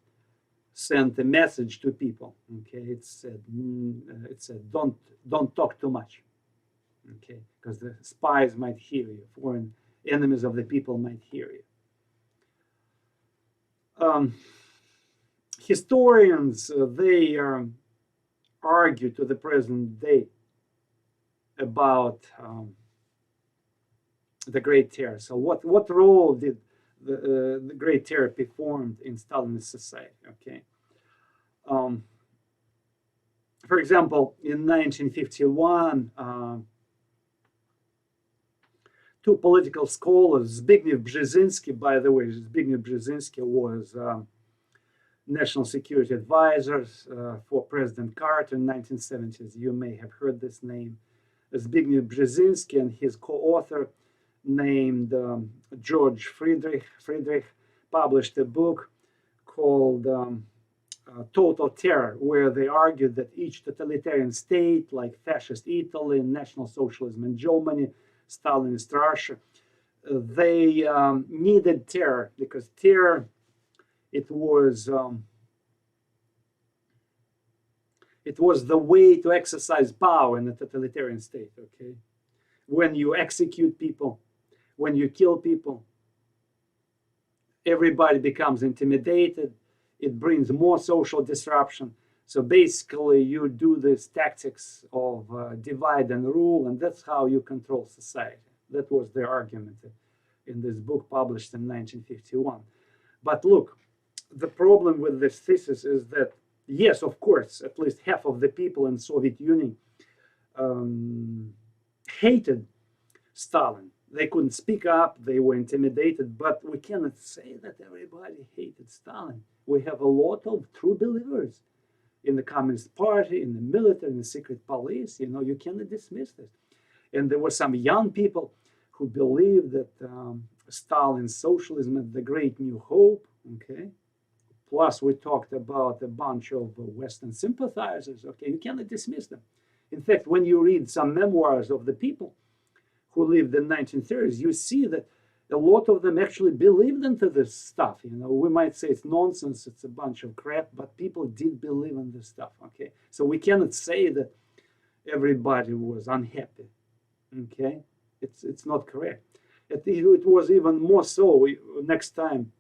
sent a message to people. Okay, it said don't talk too much. Okay, because the spies might hear you, foreign enemies of the people might hear you. Historians, they argue to the present day about the Great Terror. So what role did the Great Terror performed in Stalinist society? Okay. For example, in 1951, two political scholars, Zbigniew Brzezinski, by the way, Zbigniew Brzezinski was national security advisor for President Carter in 1970s. You may have heard this name. Zbigniew Brzezinski and his co-author named George Friedrich published a book called Total Terror, where they argued that each totalitarian state, like fascist Italy, National Socialism in Germany, Stalinist Russia, they needed terror because terror, it was the way to exercise power in a totalitarian state. Okay, when you execute people, when you kill people, everybody becomes intimidated. It brings more social disruption. So basically, you do this tactics of divide and rule, and that's how you control society. That was their argument in this book published in 1951. But look, the problem with this thesis is that, yes, of course, at least half of the people in Soviet Union hated Stalin. They couldn't speak up, they were intimidated, but we cannot say that everybody hated Stalin. We have a lot of true believers in the Communist Party, in the military, in the secret police. You know, you cannot dismiss this. And there were some young people who believed that Stalin's socialism is the great new hope, okay? Plus, we talked about a bunch of Western sympathizers. Okay, you cannot dismiss them. In fact, when you read some memoirs of the people who lived in the 1930s, you see that a lot of them actually believed into this stuff. You know, we might say it's nonsense, it's a bunch of crap, but people did believe in this stuff. Okay, so we cannot say that everybody was unhappy. Okay, it's not correct. It was even more so. Next time,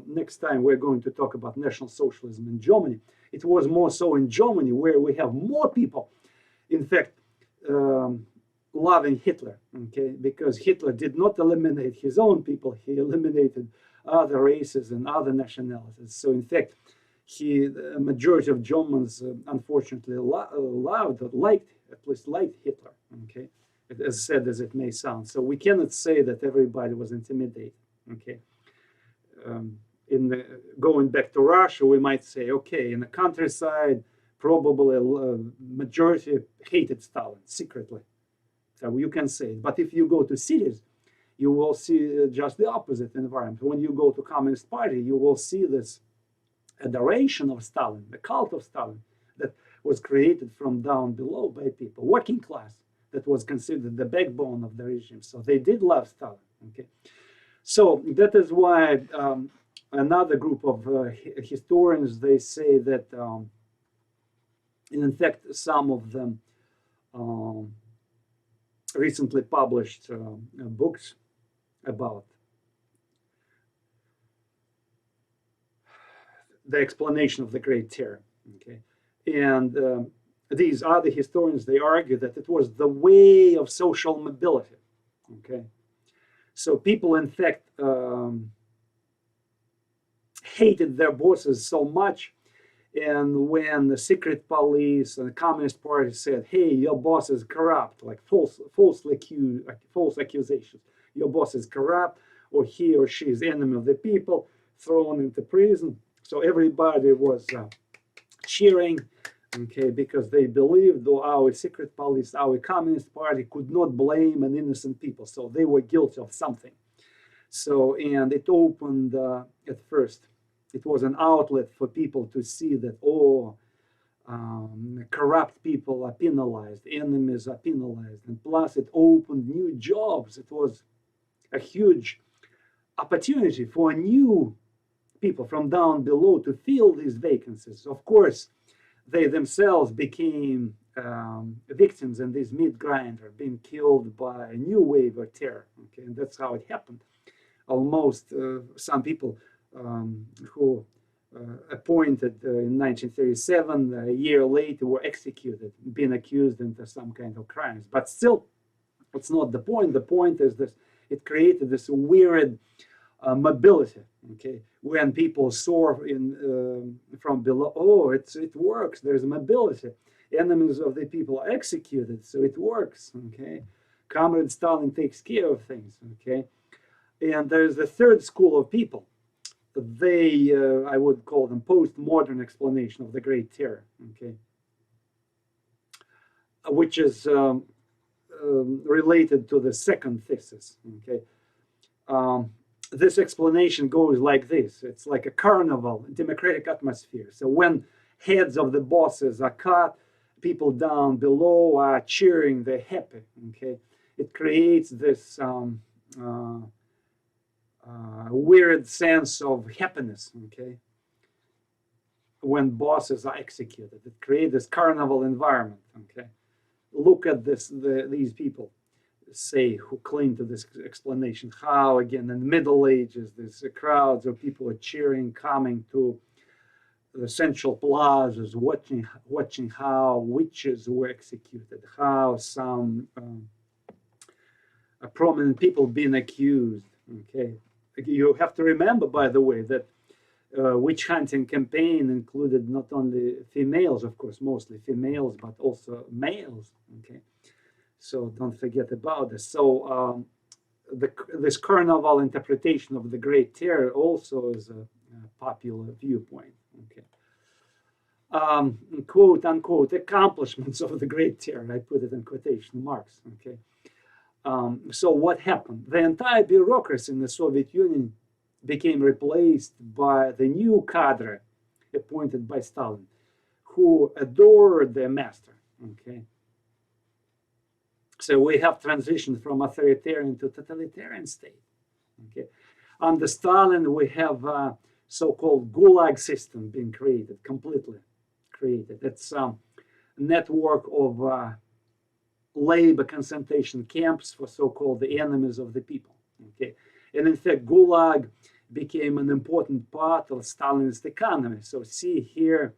next time we're going to talk about National Socialism in Germany. It was more so in Germany, where we have more people, in fact, loving Hitler, okay, because Hitler did not eliminate his own people, he eliminated other races and other nationalities. So in fact, the majority of Germans unfortunately loved or liked, at least liked Hitler, okay, as sad as it may sound. So we cannot say that everybody was intimidated, okay. Going back to Russia, we might say, okay, in the countryside, probably a majority hated Stalin secretly. So you can say it. But if you go to cities, you will see just the opposite environment. When you go to Communist Party, you will see this adoration of Stalin, the cult of Stalin, that was created from down below by people, working class, that was considered the backbone of the regime. So they did love Stalin. Okay, so that is why another group of historians, they say that, in fact, some of them recently published books about the explanation of the Great Terror. Okay, and these other historians, they argue that it was the way of social mobility. Okay, so people, in fact, hated their bosses so much, and when the secret police and the Communist Party said, "Hey, your boss is corrupt," like false accusations, your boss is corrupt, or he or she is enemy of the people, thrown into prison. So everybody was cheering, okay, because they believed that our secret police, our Communist Party, could not blame an innocent people, so they were guilty of something. So, and it opened at first. It was an outlet for people to see that, corrupt people are penalized, enemies are penalized, and plus it opened new jobs. It was a huge opportunity for new people from down below to fill these vacancies. Of course, they themselves became victims in this meat grinder, being killed by a new wave of terror. Okay, and that's how it happened. Almost some people who appointed in 1937, a year later, were executed, being accused into some kind of crimes. But still, it's not the point. The point is that it created this weird mobility. Okay, when people saw from below, it works. There's mobility. Enemies of the people are executed, so it works. Okay, Comrade Stalin takes care of things. Okay, and there's the third school of people. They, I would call them postmodern explanation of the Great Terror. Okay, which is related to the second thesis. Okay. This explanation goes like this. It's like a carnival, democratic atmosphere. So when heads of the bosses are cut, people down below are cheering, they're happy. Okay, it creates this weird sense of happiness. Okay, when bosses are executed, it creates this carnival environment. Okay, look at these people, say, who cling to this explanation, how again in the Middle Ages these crowds of people are cheering, coming to the central plazas, watching how witches were executed, how some prominent people being accused. Okay, you have to remember, by the way, that witch hunting campaign included not only females, of course, mostly females, but also males. Okay, so don't forget about this. So this carnival interpretation of the Great Terror also is a popular viewpoint. Okay, quote unquote accomplishments of the Great Terror. I put it in quotation marks. Okay. So what happened? The entire bureaucracy in the Soviet Union became replaced by the new cadre appointed by Stalin, who adored their master. Okay. So we have transitioned from authoritarian to totalitarian state. Okay. Under Stalin, we have a so-called Gulag system being created, completely created. It's a network of labor concentration camps for so-called the enemies of the people. Okay, and in fact, Gulag became an important part of Stalinist economy. So see here,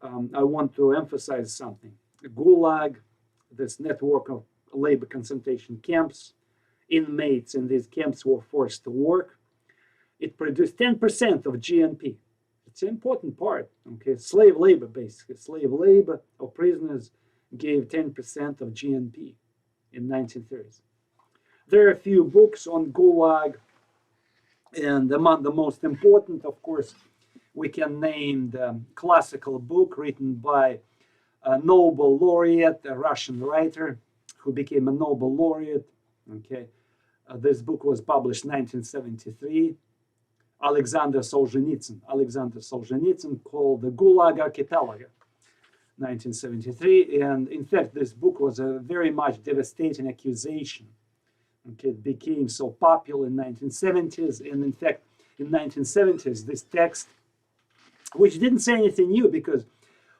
I want to emphasize something. Gulag, this network of labor concentration camps, inmates in these camps were forced to work. It produced 10% of GNP. It's an important part. Okay, slave labor, basically. Slave labor or prisoners gave 10% of GNP in 1930s. There are a few books on Gulag, and among the most important, of course, we can name the classical book written by a Nobel laureate, a Russian writer who became a Nobel laureate. Okay, this book was published in 1973. Alexander Solzhenitsyn, called the Gulag Archipelago, 1973. And in fact, this book was a very much devastating accusation. Okay, it became so popular in 1970s. And in fact, in 1970s, this text, which didn't say anything new because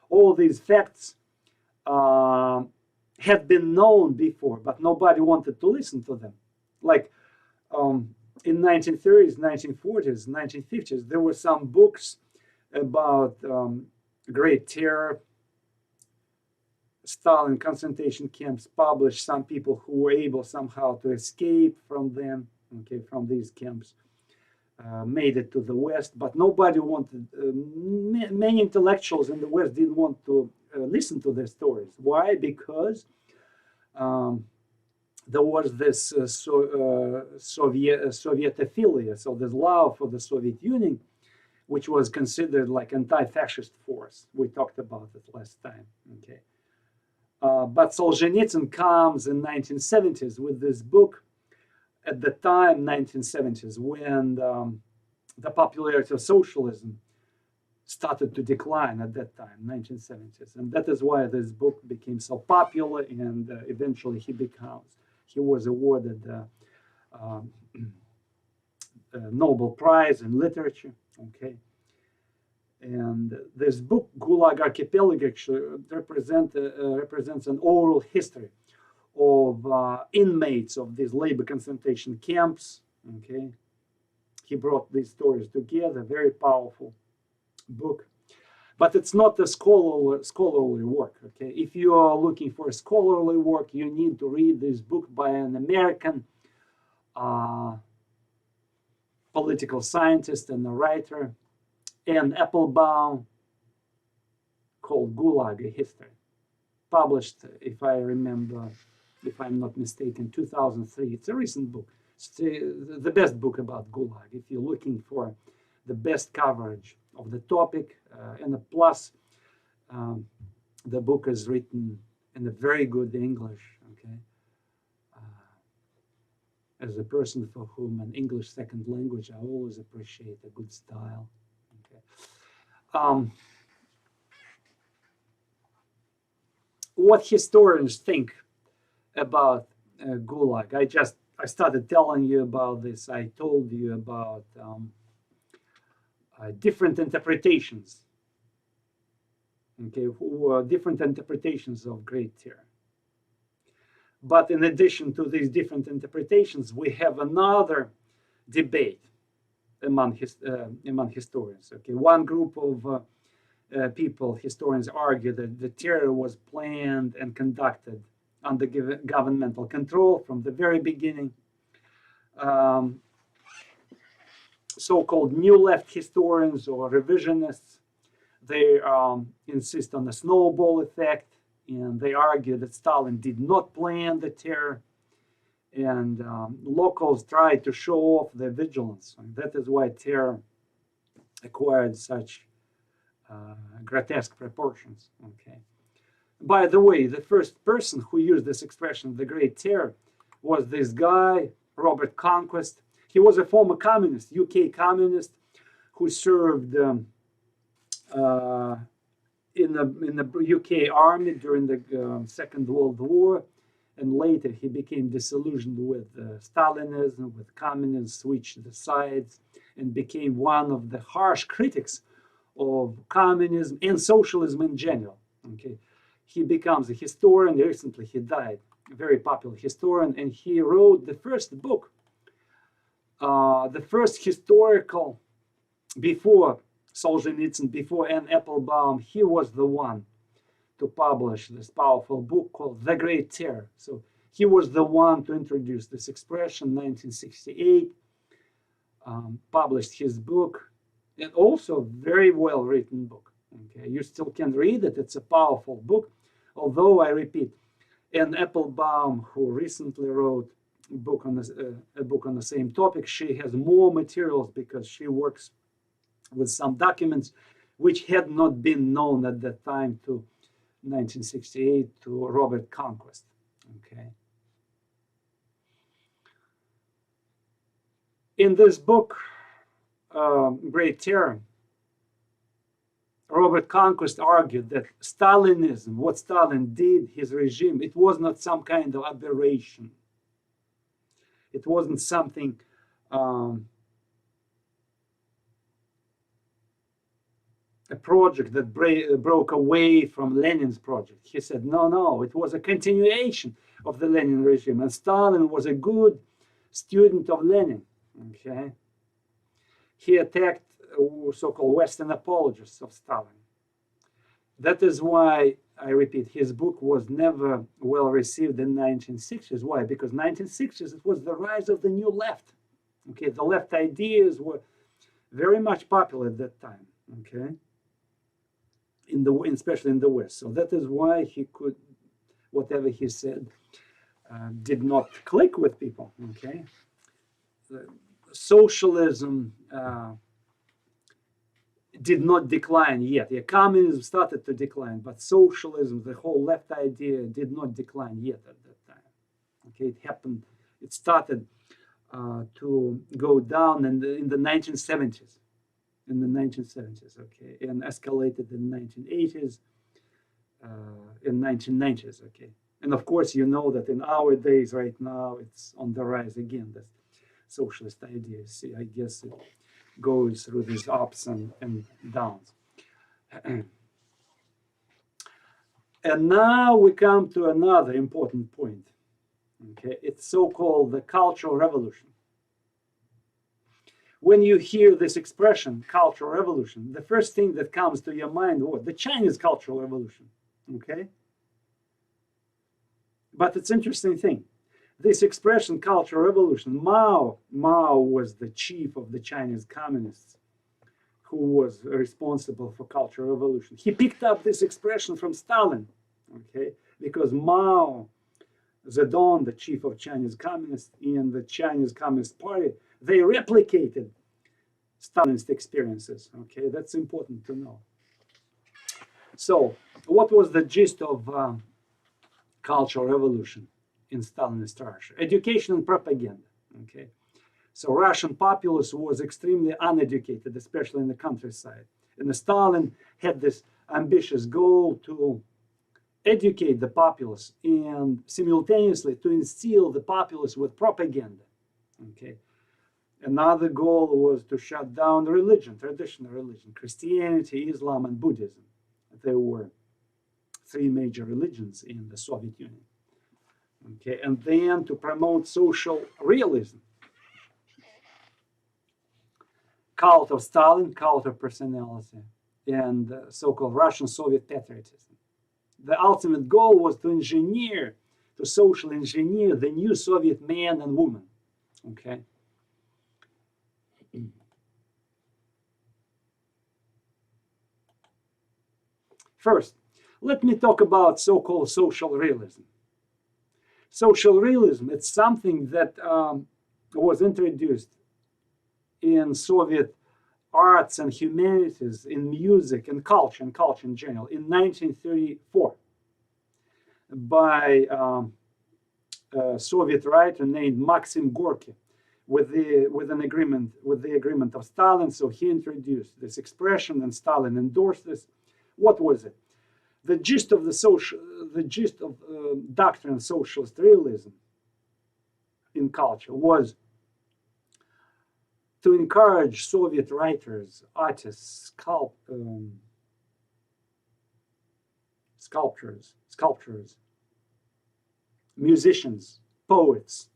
all these facts had been known before, but nobody wanted to listen to them. Like in 1930s, 1940s, 1950s, there were some books about Great Terror, Stalin concentration camps published. Some people who were able somehow to escape from them, okay, from these camps, made it to the West, but nobody wanted, many intellectuals in the West didn't want to listen to their stories. Why? Because there was this Sovietophilia, so this love for the Soviet Union, which was considered like anti-fascist force. We talked about it last time. Okay, but Solzhenitsyn comes in 1970s with this book. At the time, 1970s, when the popularity of socialism started to decline at that time, 1970s, and that is why this book became so popular. And eventually, he was awarded the Nobel Prize in Literature. Okay, and this book, Gulag Archipelago, actually represents an oral history of inmates of these labor concentration camps. Okay, he brought these stories together. Very powerful book, but it's not a scholarly work. Okay, if you are looking for a scholarly work, you need to read this book by an American political scientist and a writer, Anne Applebaum, called Gulag: A History, published, if I'm not mistaken, 2003. It's a recent book. It's the best book about Gulag if you're looking for the best coverage of the topic. And plus, the book is written in a very good English. Okay, as a person for whom an English second language, I always appreciate a good style. Okay. What historians think about Gulag? I started telling you about this. I told you about different interpretations. Okay, different interpretations of Great Terror. But in addition to these different interpretations, we have another debate among historians. Okay, one group of historians argue that the terror was planned and conducted under governmental control from the very beginning. So-called new left historians or revisionists, they insist on the snowball effect, and they argue that Stalin did not plan the terror, and locals tried to show off their vigilance. And that is why terror acquired such grotesque proportions. Okay. By the way, the first person who used this expression, the Great Terror, was this guy, Robert Conquest. He was a former communist, UK communist, who served in the UK army during the Second World War, and later he became disillusioned with Stalinism, with communism, switched the sides, and became one of the harsh critics of communism and socialism in general. Okay, he becomes a historian. Recently, he died very popular historian, and he wrote the first book, the first historical, before Solzhenitsyn, before Anne Applebaum. He was the one to publish this powerful book called The Great Terror. So he was the one to introduce this expression, 1968, published his book, and also very well written book. Okay, you still can read it. It's a powerful book, although I repeat, Anne Applebaum, who recently wrote a book on the same topic, she has more materials because she works with some documents which had not been known at that time to 1968 to Robert Conquest. Okay. In this book, Great Terror, Robert Conquest argued that Stalinism, what Stalin did, his regime, it was not some kind of aberration. It wasn't something a project that broke away from Lenin's project. He said, no, it was a continuation of the Lenin regime. And Stalin was a good student of Lenin. Okay, he attacked so-called Western apologists of Stalin. That is why, I repeat, his book was never well received in 1960s. Why? Because 1960s, it was the rise of the new left. Okay, the left ideas were very much popular at that time. Okay, especially in the West. So that is why he could, whatever he said, did not click with people. Okay, socialism did not decline yet. Yeah, communism started to decline, but socialism, the whole left idea, did not decline yet at that time. Okay, it happened. It started to go down in the 1970s. In the 1970s, okay, and escalated in the 1980s, in 1990s, okay. And of course, you know that in our days right now, it's on the rise again, the socialist ideas. See, I guess it goes through these ups and downs. And now we come to another important point, okay. It's so-called the Cultural Revolution. When you hear this expression, Cultural Revolution, the first thing that comes to your mind, what? The Chinese Cultural Revolution, okay? But it's an interesting thing. This expression, Cultural Revolution, Mao was the chief of the Chinese communists who was responsible for Cultural Revolution. He picked up this expression from Stalin, okay? Because Mao Zedong, the chief of Chinese communists, and the Chinese Communist Party, they replicated Stalinist experiences. Okay, that's important to know. So, what was the gist of Cultural Revolution in Stalinist Russia? Education and propaganda. Okay, so Russian populace was extremely uneducated, especially in the countryside. And Stalin had this ambitious goal to educate the populace and simultaneously to instill the populace with propaganda. Okay. Another goal was to shut down religion, traditional religion, Christianity, Islam, and Buddhism. There were three major religions in the Soviet Union. Okay, and then to promote social realism. Cult of Stalin, cult of personality, and so-called Russian Soviet patriotism. The ultimate goal was to socially engineer the new Soviet man and woman. Okay. First, let me talk about so-called social realism. Social realism, it's something that was introduced in Soviet arts and humanities, in music and culture in general, in 1934 by a Soviet writer named Maxim Gorky with the agreement of Stalin. So he introduced this expression and Stalin endorsed this. What was it? The gist of doctrine of socialist realism in culture was to encourage Soviet writers, artists, sculptors, musicians, poets,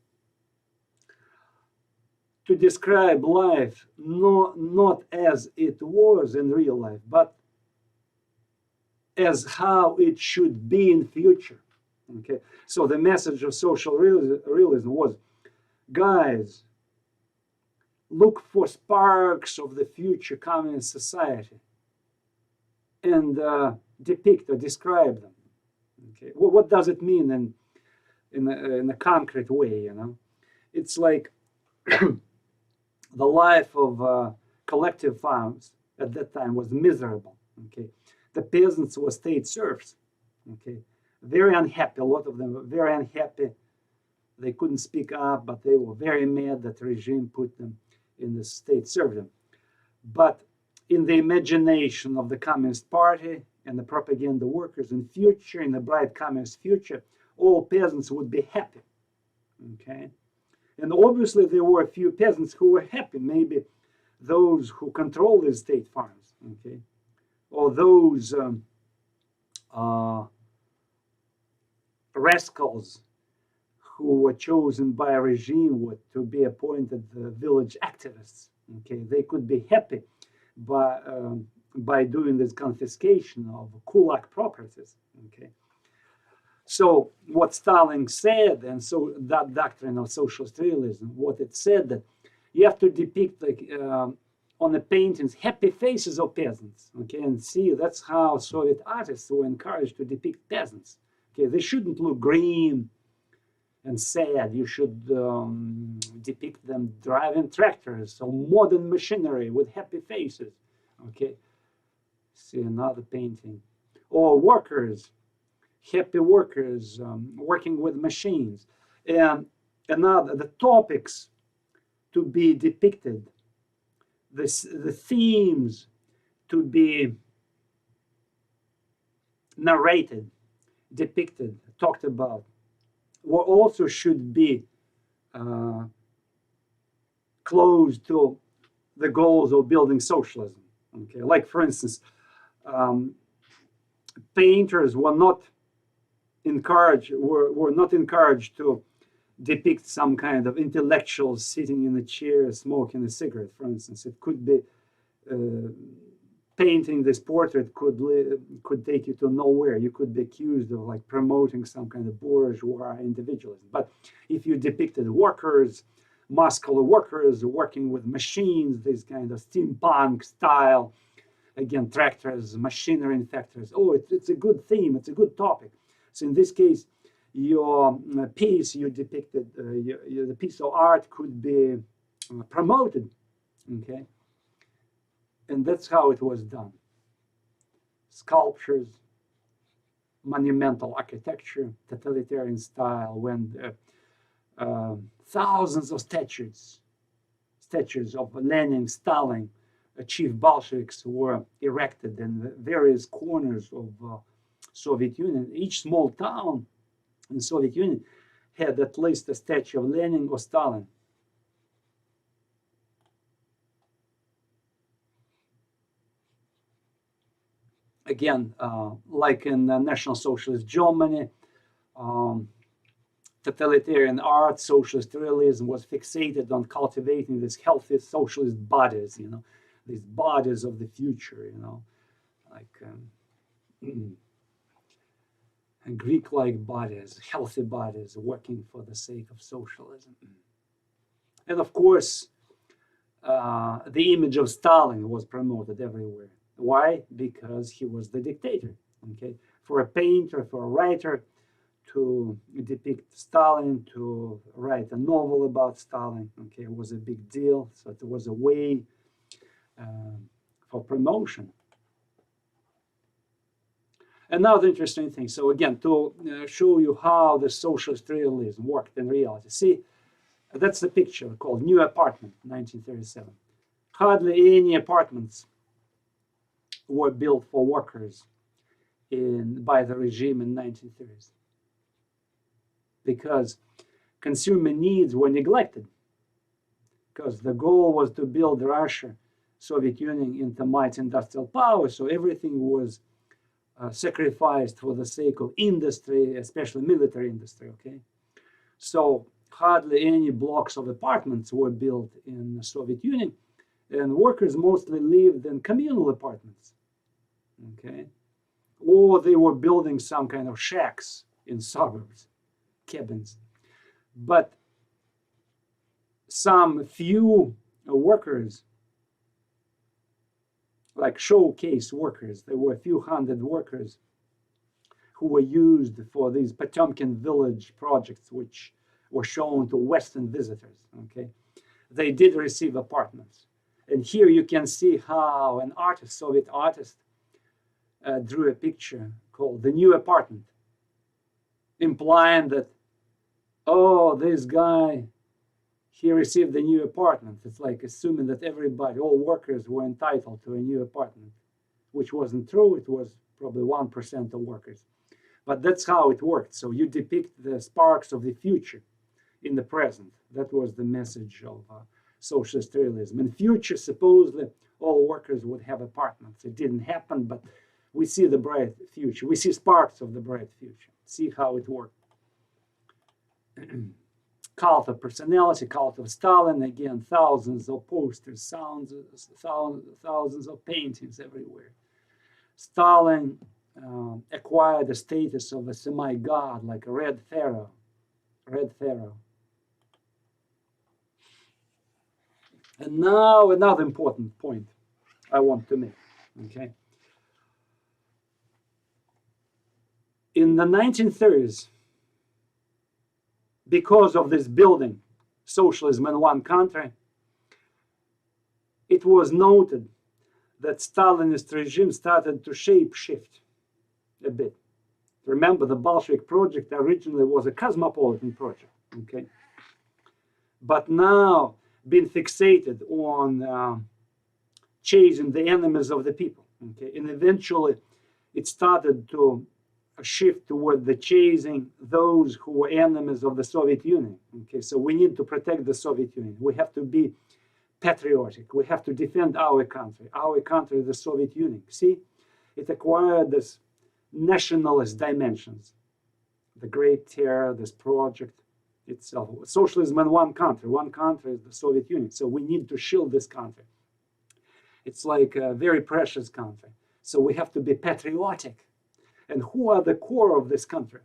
to describe life not as it was in real life, but as how it should be in future. Okay, so the message of social realism was, guys, look for sparks of the future communist society and depict or describe them. Okay, well, what does it mean in a concrete way? You know, it's like the life of collective farms at that time was miserable. Okay, the peasants were state serfs. Okay, very unhappy. A lot of them were very unhappy. They couldn't speak up, but they were very mad that the regime put them in the state serfdom. But in the imagination of the Communist Party and the propaganda workers, in future, in the bright communist future, all peasants would be happy. Okay, and obviously there were a few peasants who were happy. Maybe those who control the state farms. Okay, or those rascals who were chosen by a regime to be appointed village activists. Okay, they could be happy by doing this confiscation of Gulag properties. Okay, so what Stalin said, and so that doctrine of socialist realism, what it said, that you have to depict, like on the paintings, happy faces of peasants. Okay, and see, that's how Soviet artists were encouraged to depict peasants. Okay, they shouldn't look green and sad. You should depict them driving tractors or modern machinery with happy faces. Okay, see another painting. Or workers, happy workers working with machines. And another, the topics to be depicted, the themes to be narrated, depicted, talked about, also should be close to the goals of building socialism. Okay, like for instance, painters were not encouraged to depict some kind of intellectual sitting in a chair smoking a cigarette. For instance, it could be painting this portrait could take you to nowhere. You could be accused of like promoting some kind of bourgeois individualism. But if you depicted workers, muscular workers working with machines, this kind of steampunk style, again, tractors, machinery in factories, it's a good theme, it's a good topic. So in this case, your piece you depicted, the piece of art could be promoted, okay? And that's how it was done. Sculptures, monumental architecture, totalitarian style, when thousands of statues of Lenin, Stalin, chief Bolsheviks were erected in the various corners of Soviet Union. Each small town in Soviet Union had at least a statue of Lenin or Stalin. Again, like in National Socialist Germany, totalitarian art, socialist realism was fixated on cultivating these healthy socialist bodies, you know, these bodies of the future, you know, like Greek-like bodies, healthy bodies, working for the sake of socialism. And of course, the image of Stalin was promoted everywhere. Why? Because he was the dictator. Okay, for a painter, for a writer, to depict Stalin, to write a novel about Stalin, okay, it was a big deal. So it was a way for promotion. Another interesting thing. So again, to show you how the socialist realism worked in reality. See, that's the picture called New Apartment, 1937. Hardly any apartments were built for workers by the regime in 1930s, because consumer needs were neglected, because the goal was to build Russia, Soviet Union, into mighty industrial power. So everything was sacrificed for the sake of industry, especially military industry. Okay, So hardly any blocks of apartments were built in the Soviet Union, and workers mostly lived in communal apartments, okay? Or they were building some kind of shacks in suburbs, cabins. But some few workers, like showcase workers, there were a few hundred workers who were used for these Potemkin village projects, which were shown to Western visitors, okay? They did receive apartments. And here you can see how an artist, Soviet artist, drew a picture called The New Apartment, implying that, oh, this guy, he received a new apartment. It's like assuming that everybody, all workers, were entitled to a new apartment, which wasn't true. It was probably 1% of workers. But that's how it worked. So you depict the sparks of the future in the present. That was the message of socialist realism. In future, supposedly, all workers would have apartments. It didn't happen, but we see the bright future. We see sparks of the bright future. See how it worked. Cult of personality, cult of Stalin. Again, thousands of posters, thousands of paintings everywhere. Stalin acquired the status of a semi-god, like a red pharaoh. Red pharaoh. And now another important point I want to make. Okay. In the 1930s, because of this building, socialism in one country, it was noted that Stalinist regime started to shape-shift a bit. Remember, the Bolshevik project originally was a cosmopolitan project, okay? But now, being fixated on chasing the enemies of the people, okay? And eventually, it started to shift toward the chasing those who were enemies of the Soviet Union, okay? So we need to protect the Soviet Union. We have to be patriotic. We have to defend our country. Our country is the Soviet Union. See, it acquired this nationalist dimensions. The Great Terror, this project itself. Socialism in one country. One country is the Soviet Union. So we need to shield this country. It's like a very precious country. So we have to be patriotic. And who are the core of this country?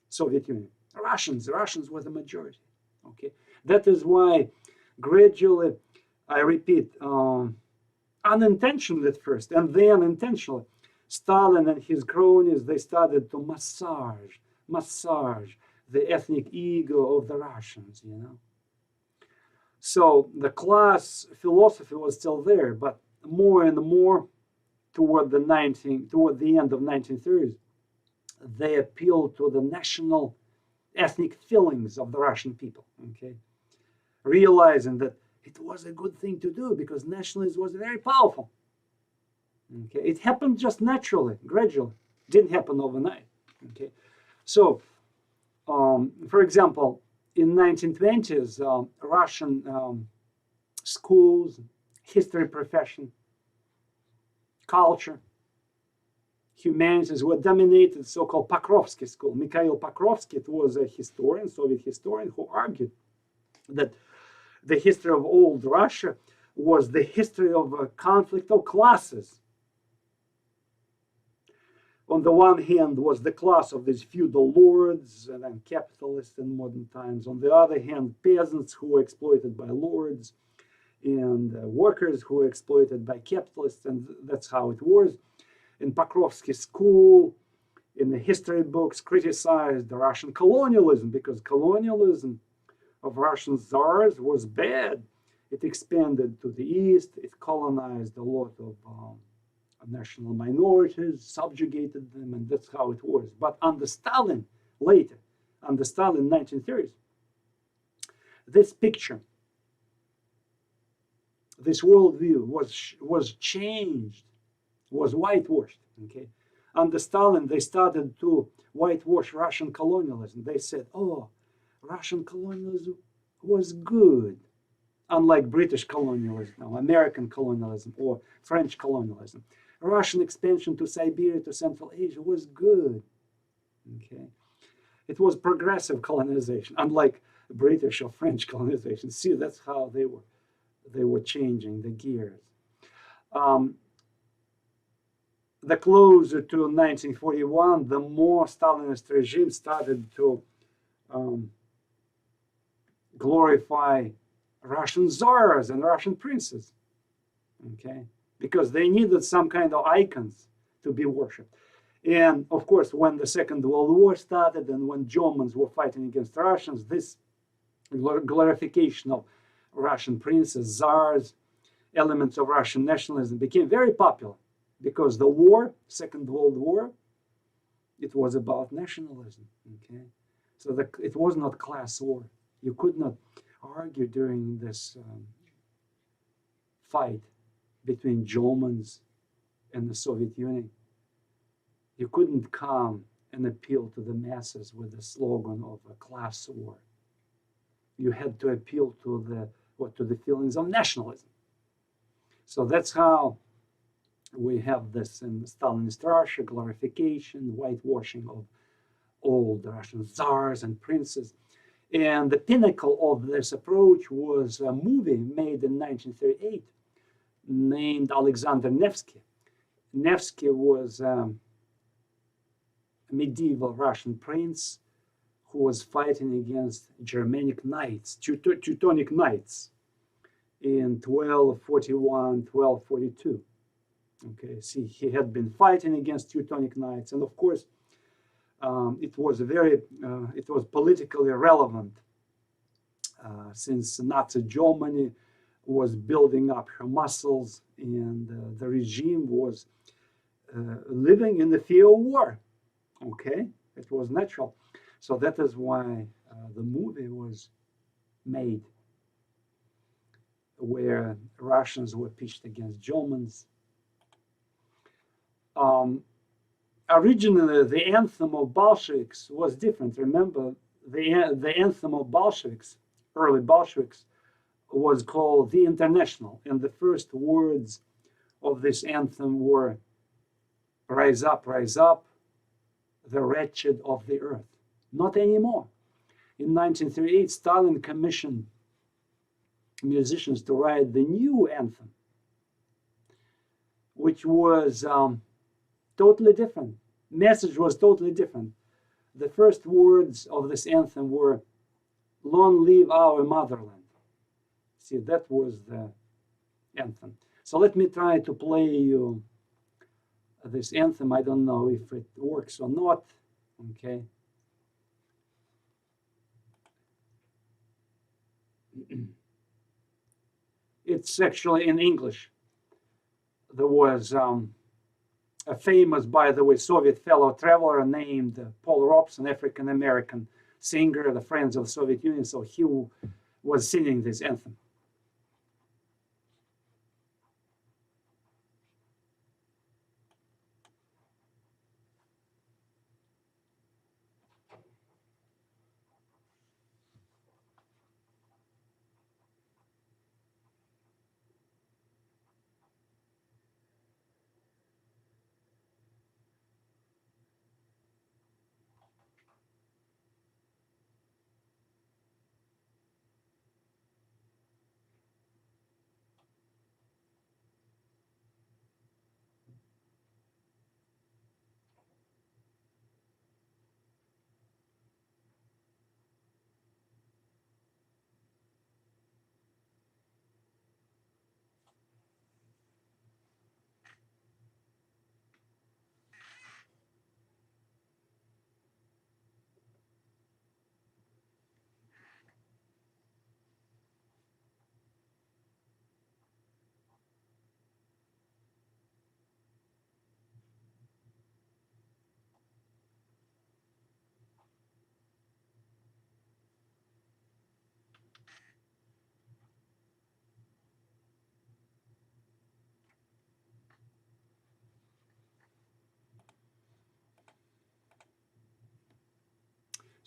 Soviet Union. Russians. The Russians were the majority. Okay. That is why gradually, I repeat, unintentionally at first, and then intentionally, Stalin and his cronies, they started to massage the ethnic ego of the Russians, you know. So the class philosophy was still there, but more and more toward the end of 1930s, they appealed to the national ethnic feelings of the Russian people, okay? Realizing that it was a good thing to do because nationalism was very powerful. Okay, it happened just naturally, gradually. It didn't happen overnight. Okay, so for example, in 1920s, Russian schools, history profession, culture, humanities were dominated, so-called Pokrovsky school. Mikhail Pokrovsky was a historian, Soviet historian, who argued that the history of old Russia was the history of a conflict of classes. On the one hand was the class of these feudal lords and then capitalists in modern times. On the other hand, peasants who were exploited by lords and workers who were exploited by capitalists, and that's how it was. In Pokrovsky school, in the history books, criticized the Russian colonialism because colonialism of Russian czars was bad. It expanded to the east, it colonized a lot of national minorities, subjugated them, and that's how it was. But under Stalin, later, under Stalin, 1930s, this picture, this worldview was changed, was whitewashed, okay? Under Stalin, they started to whitewash Russian colonialism. They said, oh, Russian colonialism was good, unlike British colonialism, American colonialism, or French colonialism. Russian expansion to Siberia, to Central Asia was good, okay? It was progressive colonization, unlike British or French colonization. See, that's how they were changing the gears. The closer to 1941, the more Stalinist regime started to glorify Russian czars and Russian princes, okay, because they needed some kind of icons to be worshipped. And of course, when the Second World War started and when Germans were fighting against Russians, this glorification of Russian princes, czars, elements of Russian nationalism became very popular, because the war, Second World War, it was about nationalism, okay? So it was not class war. You could not argue during this fight between Germans and the Soviet Union. You couldn't come and appeal to the masses with the slogan of a class war. You had to appeal to the feelings of nationalism. So that's how we have this in Stalinist Russia, glorification, whitewashing of old Russian czars and princes. And the pinnacle of this approach was a movie made in 1938 named Alexander Nevsky. Nevsky was a medieval Russian prince who was fighting against Germanic knights, Teutonic knights, in 1241, 1242. Okay, see, he had been fighting against Teutonic knights, and of course, it was politically relevant since Nazi Germany was building up her muscles, and the regime was living in the fear of war. Okay, it was natural. So that is why the movie was made, where Russians were pitched against Germans. Originally, the anthem of Bolsheviks was different. Remember, the anthem of Bolsheviks, early Bolsheviks, was called The International. And the first words of this anthem were, rise up, the wretched of the earth. Not anymore. In 1938, Stalin commissioned musicians to write the new anthem, which was totally different. Message was totally different. The first words of this anthem were, long live our motherland. See, that was the anthem. So let me try to play you this anthem. I don't know if it works or not. Okay. It's actually in English. There was a famous, by the way, Soviet fellow traveler named Paul Robson, African-American singer, the Friends of the Soviet Union. So he was singing this anthem.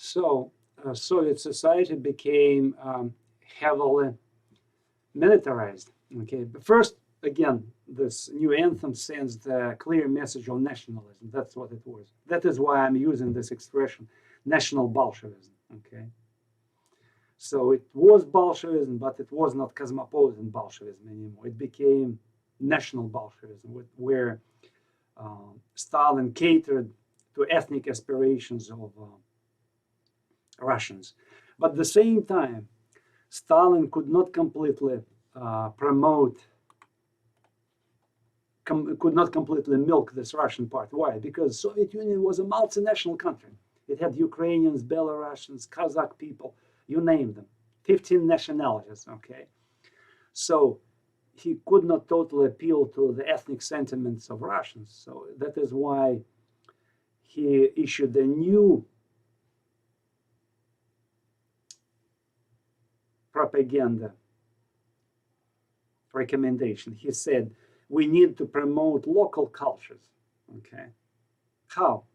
So Soviet society became heavily militarized. Okay, but first, again, this new anthem sends the clear message of nationalism. That's what it was. That is why I'm using this expression, national Bolshevism. Okay, so it was Bolshevism, but it was not cosmopolitan Bolshevism anymore. It became national Bolshevism, where Stalin catered to ethnic aspirations of Russians. But at the same time, Stalin could not completely could not completely milk this Russian part. Why? Because Soviet Union was a multinational country. It had Ukrainians, Belarusians, Kazakh people, you name them, 15 nationalities, okay? So he could not totally appeal to the ethnic sentiments of Russians. So that is why he issued a new propaganda recommendation. He said, we need to promote local cultures. Okay. How?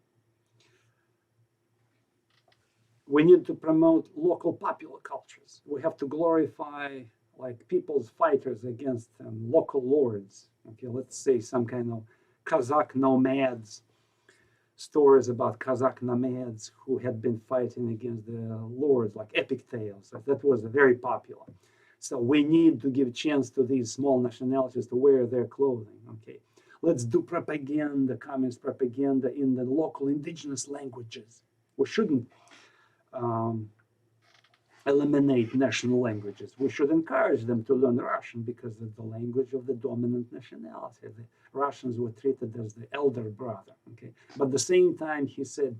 We need to promote local popular cultures. We have to glorify like people's fighters against local lords. Okay, let's say some kind of Kazakh nomads, stories about Kazakh nomads who had been fighting against the lords, like epic tales. That was very popular. So we need to give a chance to these small nationalities to wear their clothing. Okay, let's do propaganda, communist propaganda in the local indigenous languages. We shouldn't eliminate national languages. We should encourage them to learn Russian because it's the language of the dominant nationality. The Russians were treated as the elder brother. Okay, but at the same time, he said,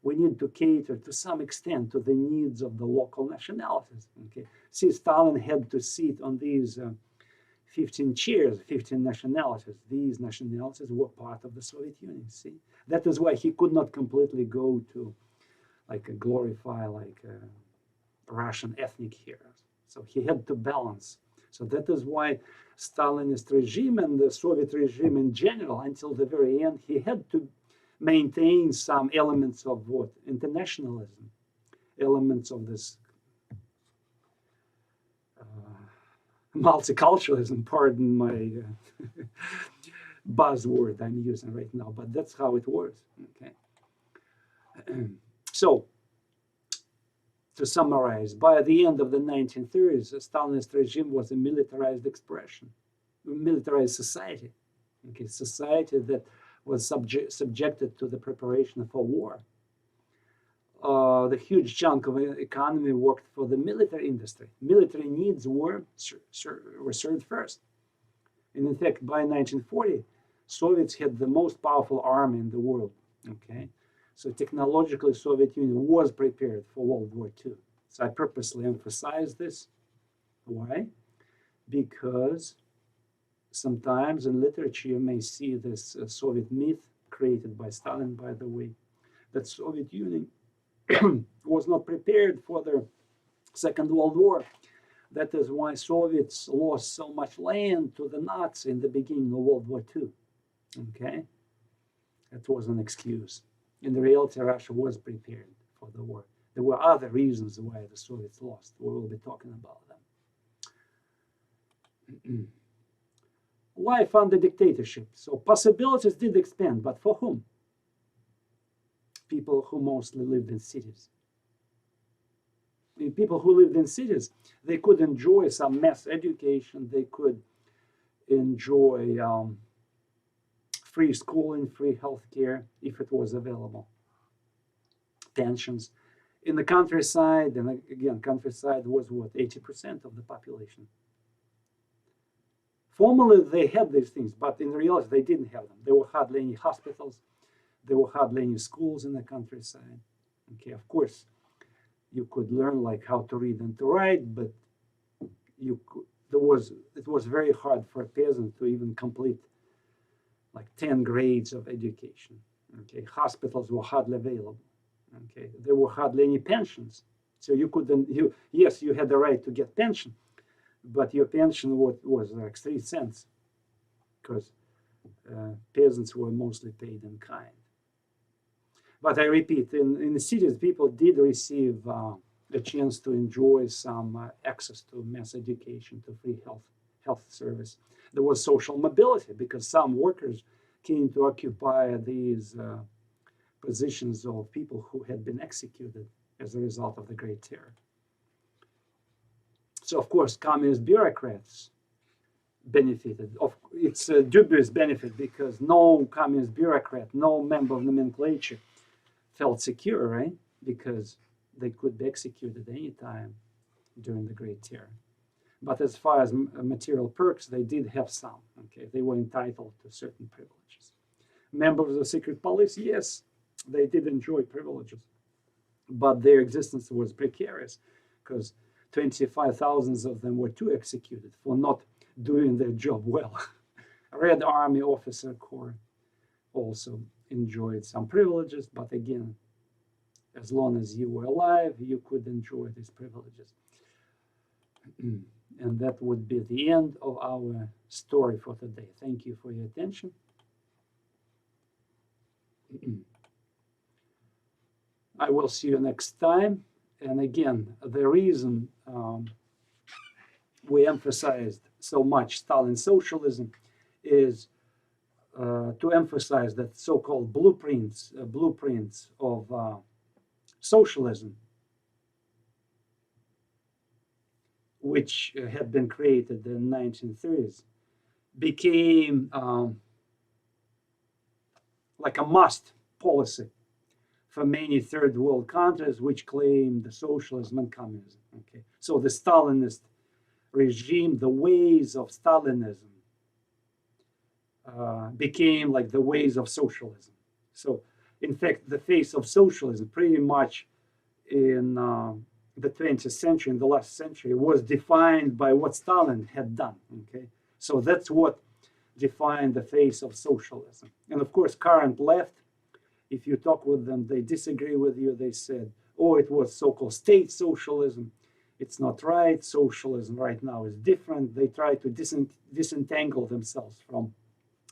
we need to cater to some extent to the needs of the local nationalities. Okay, see, Stalin had to sit on these 15 chairs, 15 nationalities. These nationalities were part of the Soviet Union. See, that is why he could not completely go to like glorify like Russian ethnic heroes. So he had to balance. So that is why Stalinist regime and the Soviet regime in general, until the very end, he had to maintain some elements of what? Internationalism, elements of this multiculturalism, pardon my buzzword I'm using right now, but that's how it was, okay? So, to summarize, by the end of the 1930s, the Stalinist regime was a militarized expression, a militarized society, okay, society that was subjected to the preparation for war. The huge chunk of the economy worked for the military industry. Military needs were served first. And in fact, by 1940, Soviets had the most powerful army in the world, okay? So technologically, Soviet Union was prepared for World War II. So I purposely emphasize this. Why? Because sometimes in literature you may see this Soviet myth created by Stalin, by the way, that Soviet Union was not prepared for the Second World War. That is why Soviets lost so much land to the Nazis in the beginning of World War II. Okay? That was an excuse. In reality, Russia was prepared for the war. There were other reasons why the Soviets lost. We will be talking about them. Life under dictatorship. So possibilities did expand, but for whom? People who mostly lived in cities. The people who lived in cities, they could enjoy some mass education. They could enjoy free schooling, free healthcare, if it was available. Pensions. In the countryside, and again, countryside was what, 80% of the population. Formally, they had these things, but in reality, they didn't have them. There were hardly any hospitals. There were hardly any schools in the countryside. Okay, of course, you could learn like how to read and to write, but it was very hard for a peasant to even complete like 10 grades of education. Okay, hospitals were hardly available. Okay, there were hardly any pensions, so you couldn't. Yes, you had the right to get pension, but your pension was like 3 cents, because peasants were mostly paid in kind. But I repeat, in the cities, people did receive the chance to enjoy some access to mass education, to free health service. There was social mobility because some workers came to occupy these positions of people who had been executed as a result of the Great Terror. So, of course, communist bureaucrats benefited. It's a dubious benefit because no communist bureaucrat, no member of nomenclature felt secure, right? Because they could be executed any time during the Great Terror. But as far as material perks, they did have some. Okay, they were entitled to certain privileges. Members of the secret police, yes, they did enjoy privileges, but their existence was precarious because 25,000 of them were too executed for not doing their job well. Red Army Officer Corps also enjoyed some privileges, but again, as long as you were alive, you could enjoy these privileges. And that would be the end of our story for today. Thank you for your attention. I will see you next time. And again, the reason we emphasized so much Stalin socialism is to emphasize that so-called blueprints of socialism, which had been created in the 1930s, became like a must policy for many third world countries which claimed socialism and communism. Okay, so the Stalinist regime, the ways of Stalinism became like the ways of socialism. So, in fact, the face of socialism pretty much in the 20th century, in the last century, was defined by what Stalin had done. Okay, so that's what defined the face of socialism. And of course, current left, if you talk with them, they disagree with you. They said, oh, it was so-called state socialism. It's not right. Socialism right now is different. They try to disentangle themselves from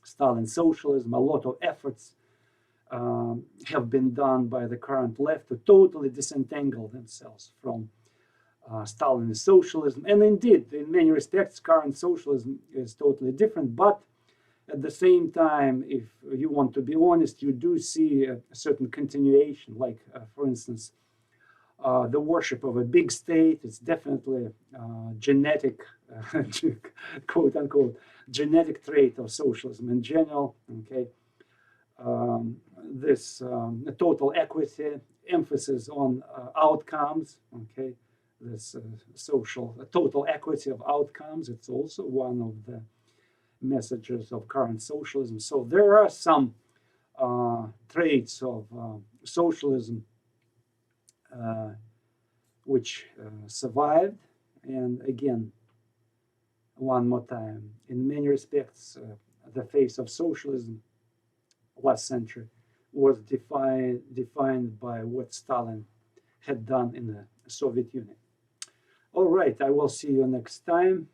Stalin socialism. A lot of efforts have been done by the current left to totally disentangle themselves from Stalinist socialism. And indeed, in many respects, current socialism is totally different. But at the same time, if you want to be honest, you do see a certain continuation, like, for instance, the worship of a big state. It's definitely genetic, quote unquote, genetic trait of socialism in general. Okay, this total equity, emphasis on outcomes. Okay, this social total equity of outcomes. It's also one of the messages of current socialism. So there are some traits of socialism which survived. And again, one more time, in many respects, the face of socialism last century was defined by what Stalin had done in the Soviet Union. All right, I will see you next time.